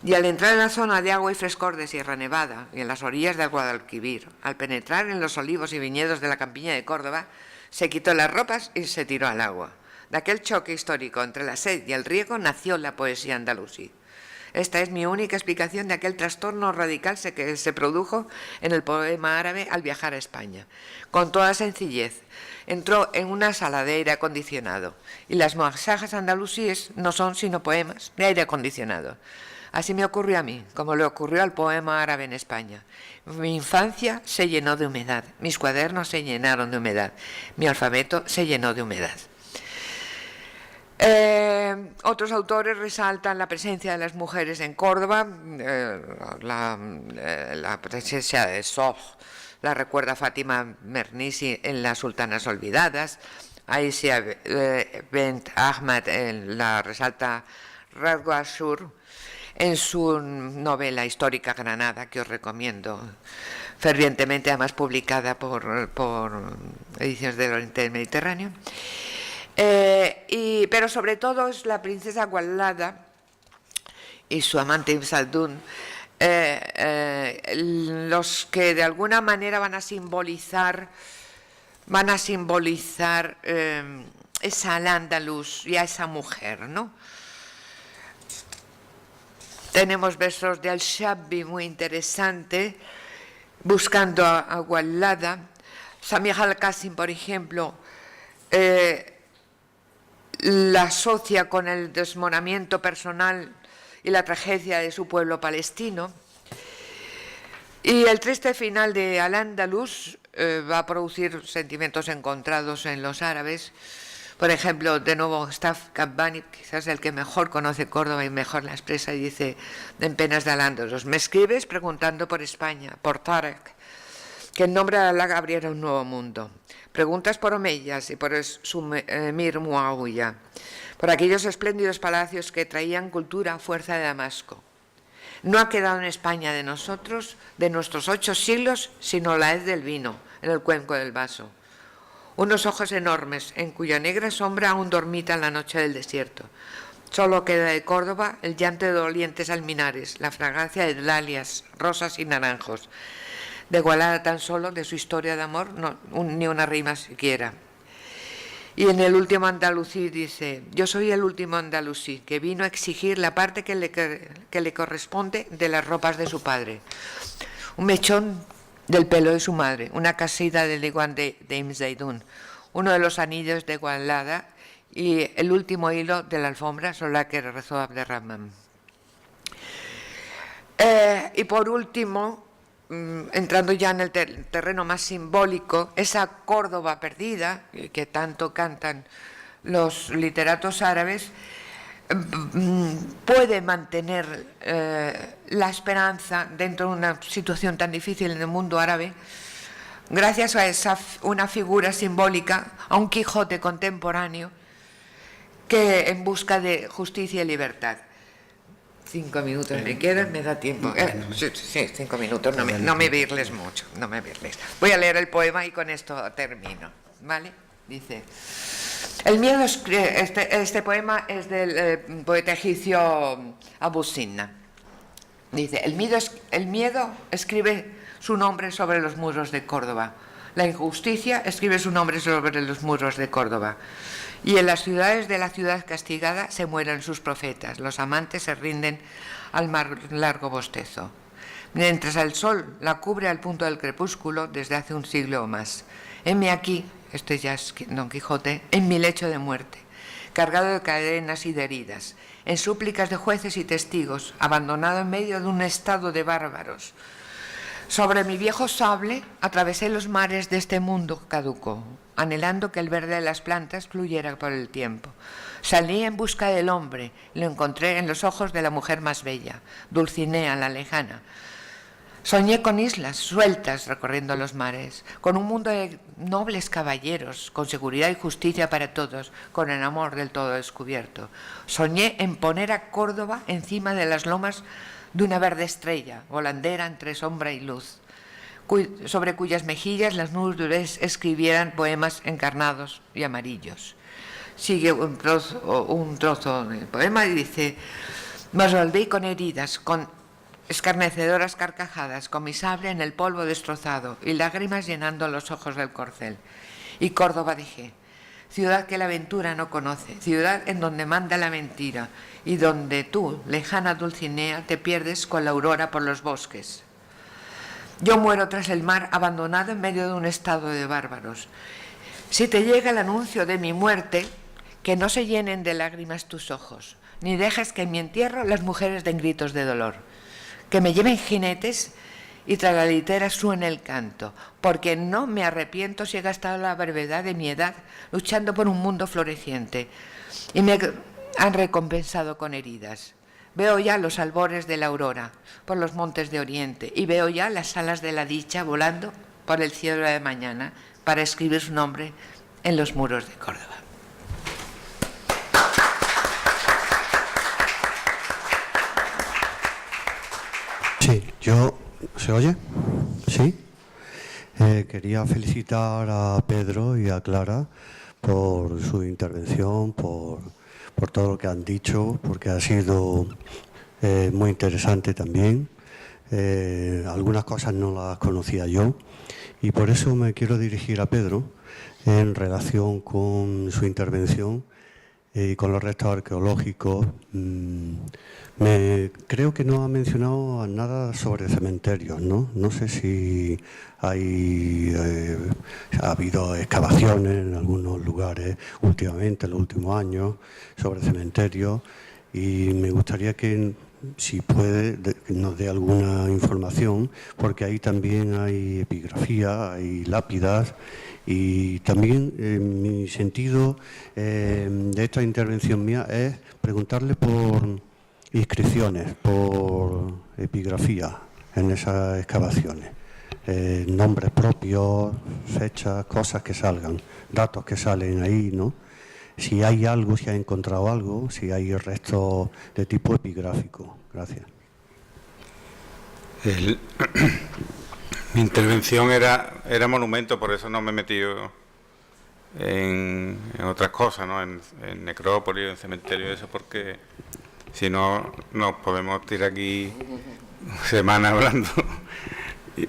y al entrar en la zona de agua y frescor de Sierra Nevada y en las orillas del Guadalquivir, al penetrar en los olivos y viñedos de la campiña de Córdoba, se quitó las ropas y se tiró al agua. De aquel choque histórico entre la sed y el riego nació la poesía andalusí. Esta es mi única explicación de aquel trastorno radical que se produjo en el poema árabe al viajar a España. Con toda sencillez, entró en una sala de aire acondicionado, y las masajes andalusíes no son sino poemas de aire acondicionado. Así me ocurrió a mí, como le ocurrió al poema árabe en España. Mi infancia se llenó de humedad, mis cuadernos se llenaron de humedad, mi alfabeto se llenó de humedad. Otros autores resaltan la presencia de las mujeres en Córdoba, la presencia de Soh, la recuerda Fátima Mernissi en Las Sultanas Olvidadas, Aisha Bent Ahmad la resalta Radwa Ashur en su novela histórica Granada, que os recomiendo fervientemente, además publicada por Ediciones del Oriente del Mediterráneo. Pero sobre todo es la princesa Gualada y su amante Ibn Saldún los que de alguna manera van a simbolizar esa al-Ándalus y a esa mujer, ¿no? Tenemos versos de Al-Shabbi muy interesante, buscando a Gualada. Samih al-Qasim, por ejemplo, la asocia con el desmoronamiento personal y la tragedia de su pueblo palestino. Y el triste final de Al-Ándalus va a producir sentimientos encontrados en los árabes. Por ejemplo, de nuevo Staf Kabbani, quizás el que mejor conoce Córdoba y mejor la expresa, dice en Penas de Al-Ándalus: me escribes preguntando por España, por Tarek, que en nombre de Allah abriera un nuevo mundo. Preguntas por Omeyas y por su emir Muawiya, por aquellos espléndidos palacios que traían cultura a fuerza de Damasco. No ha quedado en España de nosotros, de nuestros 8 siglos, sino la hez del vino en el cuenco del vaso. Unos ojos enormes, en cuya negra sombra aún dormita en la noche del desierto. Solo queda de Córdoba el llanto de dolientes alminares, la fragancia de dalias, rosas y naranjos. De Gualada tan solo, de su historia de amor, ni una rima siquiera. Y en el último andalusí dice: yo soy el último andalusí que vino a exigir la parte que le corresponde de las ropas de su padre. Un mechón del pelo de su madre, una casida del igual de Ibn Zaydún, uno de los anillos de Gualada y el último hilo de la alfombra sobre la que rezó Abderrahman. Y por último, entrando ya en el terreno más simbólico, esa Córdoba perdida que tanto cantan los literatos árabes, puede mantener la esperanza dentro de una situación tan difícil en el mundo árabe gracias a una figura simbólica, a un Quijote contemporáneo que en busca de justicia y libertad. 5 minutos me quedan, me da tiempo. Sí, 5 minutos, no me virles mucho, no me virles. Voy a leer el poema y con esto termino, ¿vale? Dice: el miedo este poema es del poeta egipcio Abu Sinna. Dice: el miedo escribe su nombre sobre los muros de Córdoba. La injusticia escribe su nombre sobre los muros de Córdoba. Y en las ciudades de la ciudad castigada se mueren sus profetas. Los amantes se rinden al más largo bostezo. Mientras el sol la cubre al punto del crepúsculo desde hace un siglo o más. Heme aquí, este ya es Don Quijote, en mi lecho de muerte, cargado de cadenas y de heridas, en súplicas de jueces y testigos, abandonado en medio de un estado de bárbaros. Sobre mi viejo sable atravesé los mares de este mundo caduco, anhelando que el verde de las plantas fluyera por el tiempo. Salí en busca del hombre, lo encontré en los ojos de la mujer más bella, Dulcinea la lejana. Soñé con islas sueltas recorriendo los mares, con un mundo de nobles caballeros, con seguridad y justicia para todos, con el amor del todo descubierto. Soñé en poner a Córdoba encima de las lomas de una verde estrella, volandera entre sombra y luz, sobre cuyas mejillas las nubes escribieran poemas encarnados y amarillos. Sigue un trozo del poema y dice: me volví con heridas, con escarnecedoras carcajadas, con mi sable en el polvo destrozado y lágrimas llenando los ojos del corcel. Y Córdoba dije: ciudad que la aventura no conoce, ciudad en donde manda la mentira y donde tú, lejana Dulcinea, te pierdes con la aurora por los bosques. Yo muero tras el mar, abandonado en medio de un estado de bárbaros. Si te llega el anuncio de mi muerte, que no se llenen de lágrimas tus ojos, ni dejes que en mi entierro las mujeres den gritos de dolor. Que me lleven jinetes y tras la litera suene el canto, porque no me arrepiento si he gastado la brevedad de mi edad luchando por un mundo floreciente y me han recompensado con heridas. Veo ya los albores de la aurora por los montes de Oriente y veo ya las alas de la dicha volando por el cielo de mañana para escribir su nombre en los muros de Córdoba. Sí, ¿se oye? Sí. Quería felicitar a Pedro y a Clara por su intervención, por todo lo que han dicho, porque ha sido muy interesante también. Algunas cosas no las conocía yo y por eso me quiero dirigir a Pedro en relación con su intervención y con los restos arqueológicos. Creo que no ha mencionado nada sobre cementerios, ¿no? No sé si ha habido excavaciones en algunos lugares últimamente, en los últimos años, sobre cementerios, y me gustaría que, si puede, nos dé alguna información, porque ahí también hay epigrafía, hay lápidas, y también mi sentido de esta intervención mía es preguntarle por inscripciones, por epigrafía en esas excavaciones, nombres propios, fechas, cosas que salgan, datos que salen ahí, ¿no? Si hay algo, si ha encontrado algo, si hay restos de tipo epigráfico. Gracias. Mi intervención era monumento, por eso no me he metido en otras cosas, ¿no? En necrópolis, en cementerio, eso, porque si no nos podemos tirar aquí semanas hablando.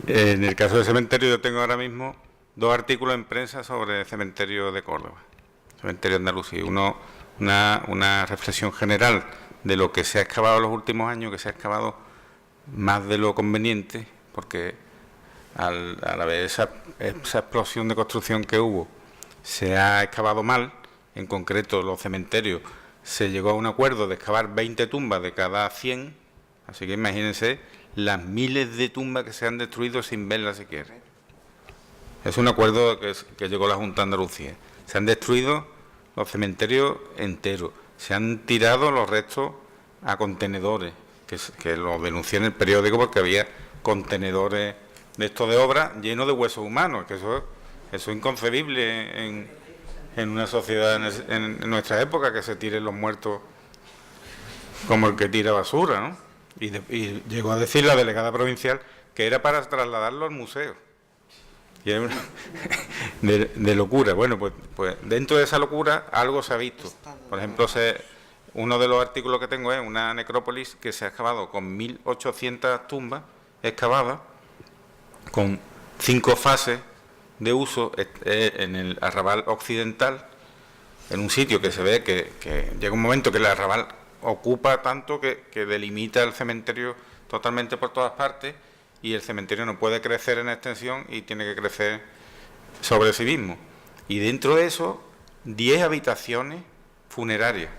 En el caso del cementerio yo tengo ahora mismo 2 artículos en prensa sobre el cementerio de Córdoba, cementerio andaluz, y una reflexión general de lo que se ha excavado en los últimos años, que se ha excavado más de lo conveniente, porque a la vez esa explosión de construcción que hubo se ha excavado mal. En concreto, los cementerios se llegó a un acuerdo de excavar 20 tumbas de cada 100, así que imagínense las miles de tumbas que se han destruido sin verlas siquiera. Es un acuerdo que llegó la Junta de Andalucía. Se han destruido los cementerios enteros, se han tirado los restos a contenedores, que lo denuncié en el periódico porque había contenedores de estos de obra llenos de huesos humanos, que eso es inconcebible en una sociedad en nuestra época, que se tiren los muertos como el que tira basura, ¿no? Y llegó a decir la delegada provincial que era para trasladarlo al museo. Y era de locura. Bueno, pues dentro de esa locura algo se ha visto. Por ejemplo, uno de los artículos que tengo es una necrópolis que se ha excavado con 1.800 tumbas excavadas, con 5 fases de uso en el arrabal occidental, en un sitio que se ve que llega un momento que el arrabal ocupa tanto que delimita el cementerio totalmente por todas partes, y el cementerio no puede crecer en extensión y tiene que crecer sobre sí mismo. Y dentro de eso, 10 habitaciones funerarias.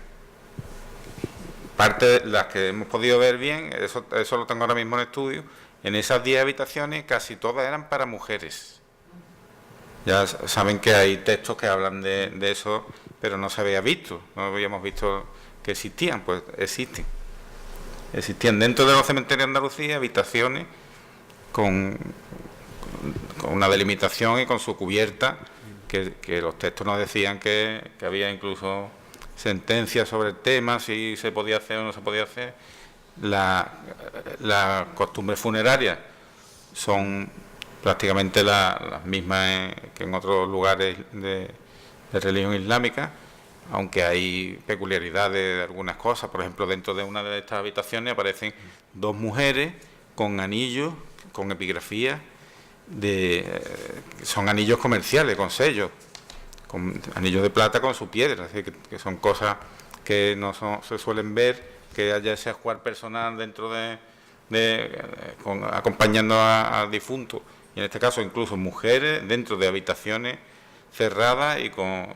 Parte de las que hemos podido ver bien, eso lo tengo ahora mismo en estudio, en esas 10 habitaciones casi todas eran para mujeres. Ya saben que hay textos que hablan de eso, pero no se había visto, no habíamos visto que existían, pues existen. Existían dentro de los cementerios de Andalucía habitaciones con una delimitación y con su cubierta, que los textos nos decían que había incluso sentencias sobre el tema, si se podía hacer o no se podía hacer. Las costumbres funerarias son prácticamente las mismas que en otros lugares de religión islámica, aunque hay peculiaridades de algunas cosas. Por ejemplo, dentro de una de estas habitaciones aparecen 2 mujeres con anillos, con epigrafías, son anillos comerciales, con sellos, con anillos de plata con su piedra, así que son cosas que no se suelen ver, que haya ese ajuar personal dentro acompañando al difunto, y en este caso incluso mujeres dentro de habitaciones cerradas y con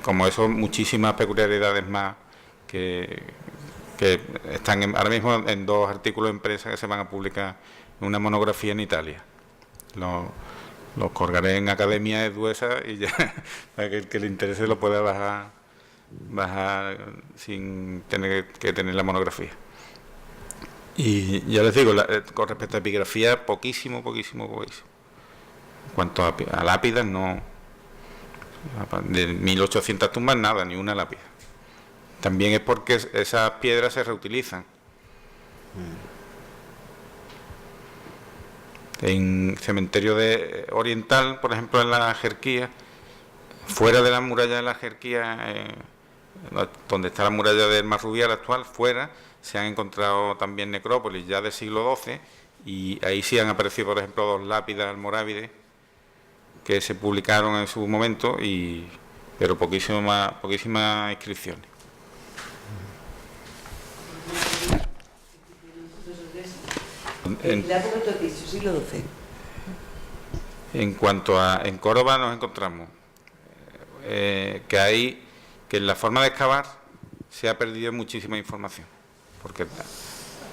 como eso, muchísimas peculiaridades más que están ahora mismo en 2 artículos en prensa que se van a publicar en una monografía en Italia. Los colgaré en Academia Eduesa y ya para que el que le interese lo pueda bajar sin tener que tener la monografía. Y ya les digo, con respecto a epigrafía, poquísimo. En cuanto a lápidas, no. De 1800 tumbas, nada, ni una lápida. También es porque esas piedras se reutilizan. En cementerio oriental, por ejemplo, en la Jerquía, fuera de la muralla de la Jerquía, donde está la muralla del Marrubial actual, fuera se han encontrado también necrópolis ya del siglo XII, y ahí sí han aparecido, por ejemplo, 2 lápidas almorávides que se publicaron en su momento, pero poquísimas inscripciones. En cuanto en Córdoba nos encontramos que en la forma de excavar se ha perdido muchísima información, porque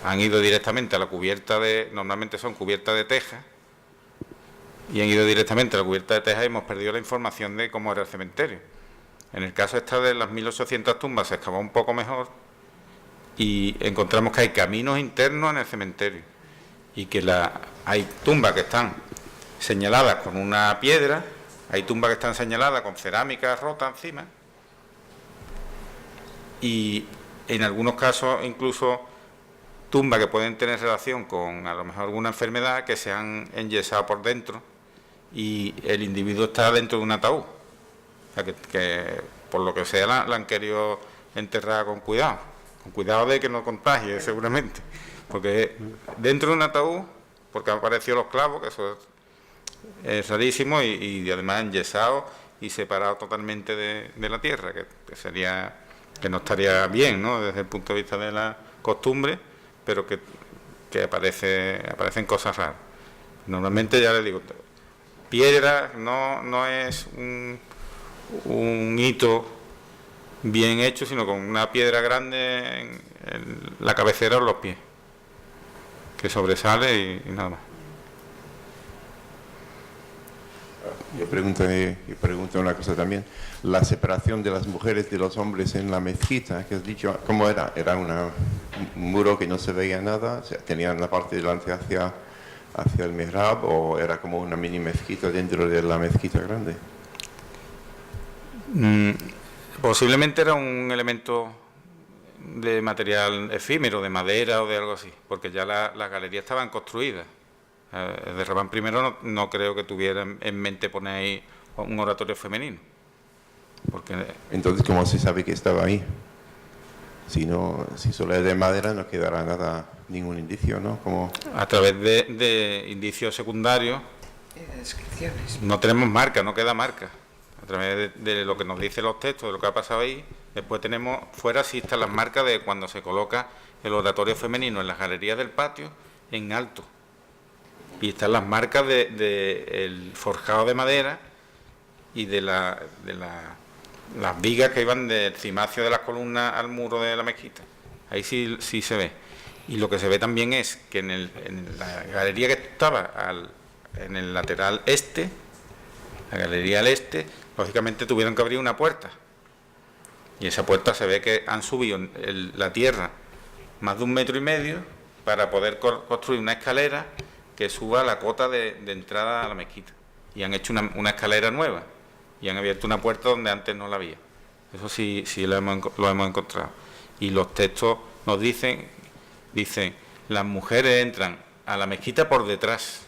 han ido directamente a la cubierta normalmente son cubiertas de teja, y han ido directamente a la cubierta de teja y hemos perdido la información de cómo era el cementerio. En el caso de las 1800 tumbas se excavó un poco mejor y encontramos que hay caminos internos en el cementerio y que hay tumbas que están señaladas con una piedra, hay tumbas que están señaladas con cerámica rota encima, y en algunos casos incluso tumbas que pueden tener relación con a lo mejor alguna enfermedad, que se han enyesado por dentro y el individuo está dentro de un ataúd. O sea, que por lo que sea la han querido enterrar con cuidado de que no contagie seguramente, porque dentro de un ataúd, porque han aparecido los clavos, que eso es rarísimo, y además enyesado y separado totalmente de la tierra, que no estaría bien, ¿no?, desde el punto de vista de la costumbre, pero que aparecen cosas raras. Normalmente, ya les digo, piedra no es un hito bien hecho, sino con una piedra grande en la cabecera o los pies, que sobresale y nada más. Yo pregunto una cosa también. La separación de las mujeres de los hombres en la mezquita, que has dicho, ¿cómo era? ¿Era un muro que no se veía nada? O sea, ¿tenían la parte delante hacia el mihrab, o era como una mini mezquita dentro de la mezquita grande? Posiblemente era un elemento de material efímero, de madera o de algo así, porque ya las galerías estaban construidas. De Rabán I no creo que tuviera en mente poner ahí un oratorio femenino. Entonces, ¿cómo se sabe que estaba ahí? Si solo es de madera, no quedará ningún indicio, ¿no? A través de indicios secundarios, no tenemos marca, no queda marca. A través de lo que nos dicen los textos, de lo que ha pasado ahí, después tenemos, fuera sí están las marcas de cuando se coloca el oratorio femenino en las galerías del patio, en alto. Y están las marcas del forjado de madera y de las vigas que iban del cimacio de las columnas al muro de la mezquita. Ahí sí se ve. Y lo que se ve también es que en la galería que estaba en el lateral este, la galería al este, lógicamente tuvieron que abrir una puerta. Y esa puerta se ve que han subido la tierra más de 1,5 metros para poder construir una escalera que suba la cota de entrada a la mezquita. Y han hecho una escalera nueva y han abierto una puerta donde antes no la había. Eso sí lo hemos encontrado. Y los textos nos dicen, las mujeres entran a la mezquita por detrás.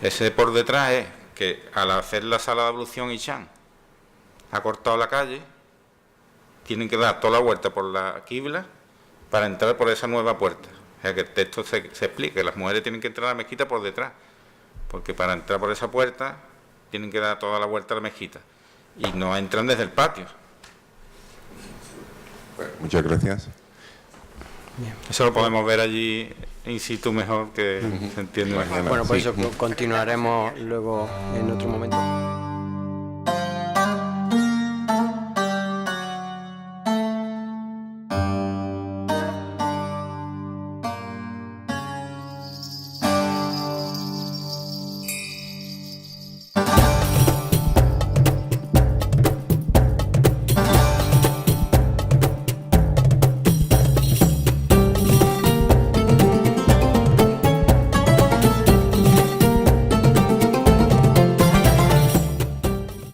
Ese por detrás es que al hacer la sala de ablución Ishán ha cortado la calle, tienen que dar toda la vuelta por la quibla para entrar por esa nueva puerta. O sea que el texto se explica que las mujeres tienen que entrar a la mezquita por detrás, porque para entrar por esa puerta tienen que dar toda la vuelta a la mezquita y no entran desde el patio. Bueno, muchas gracias. Bien. Eso lo podemos ver allí in situ mejor, que se entiende mejor. Bueno, pues Sí. eso continuaremos luego en otro momento.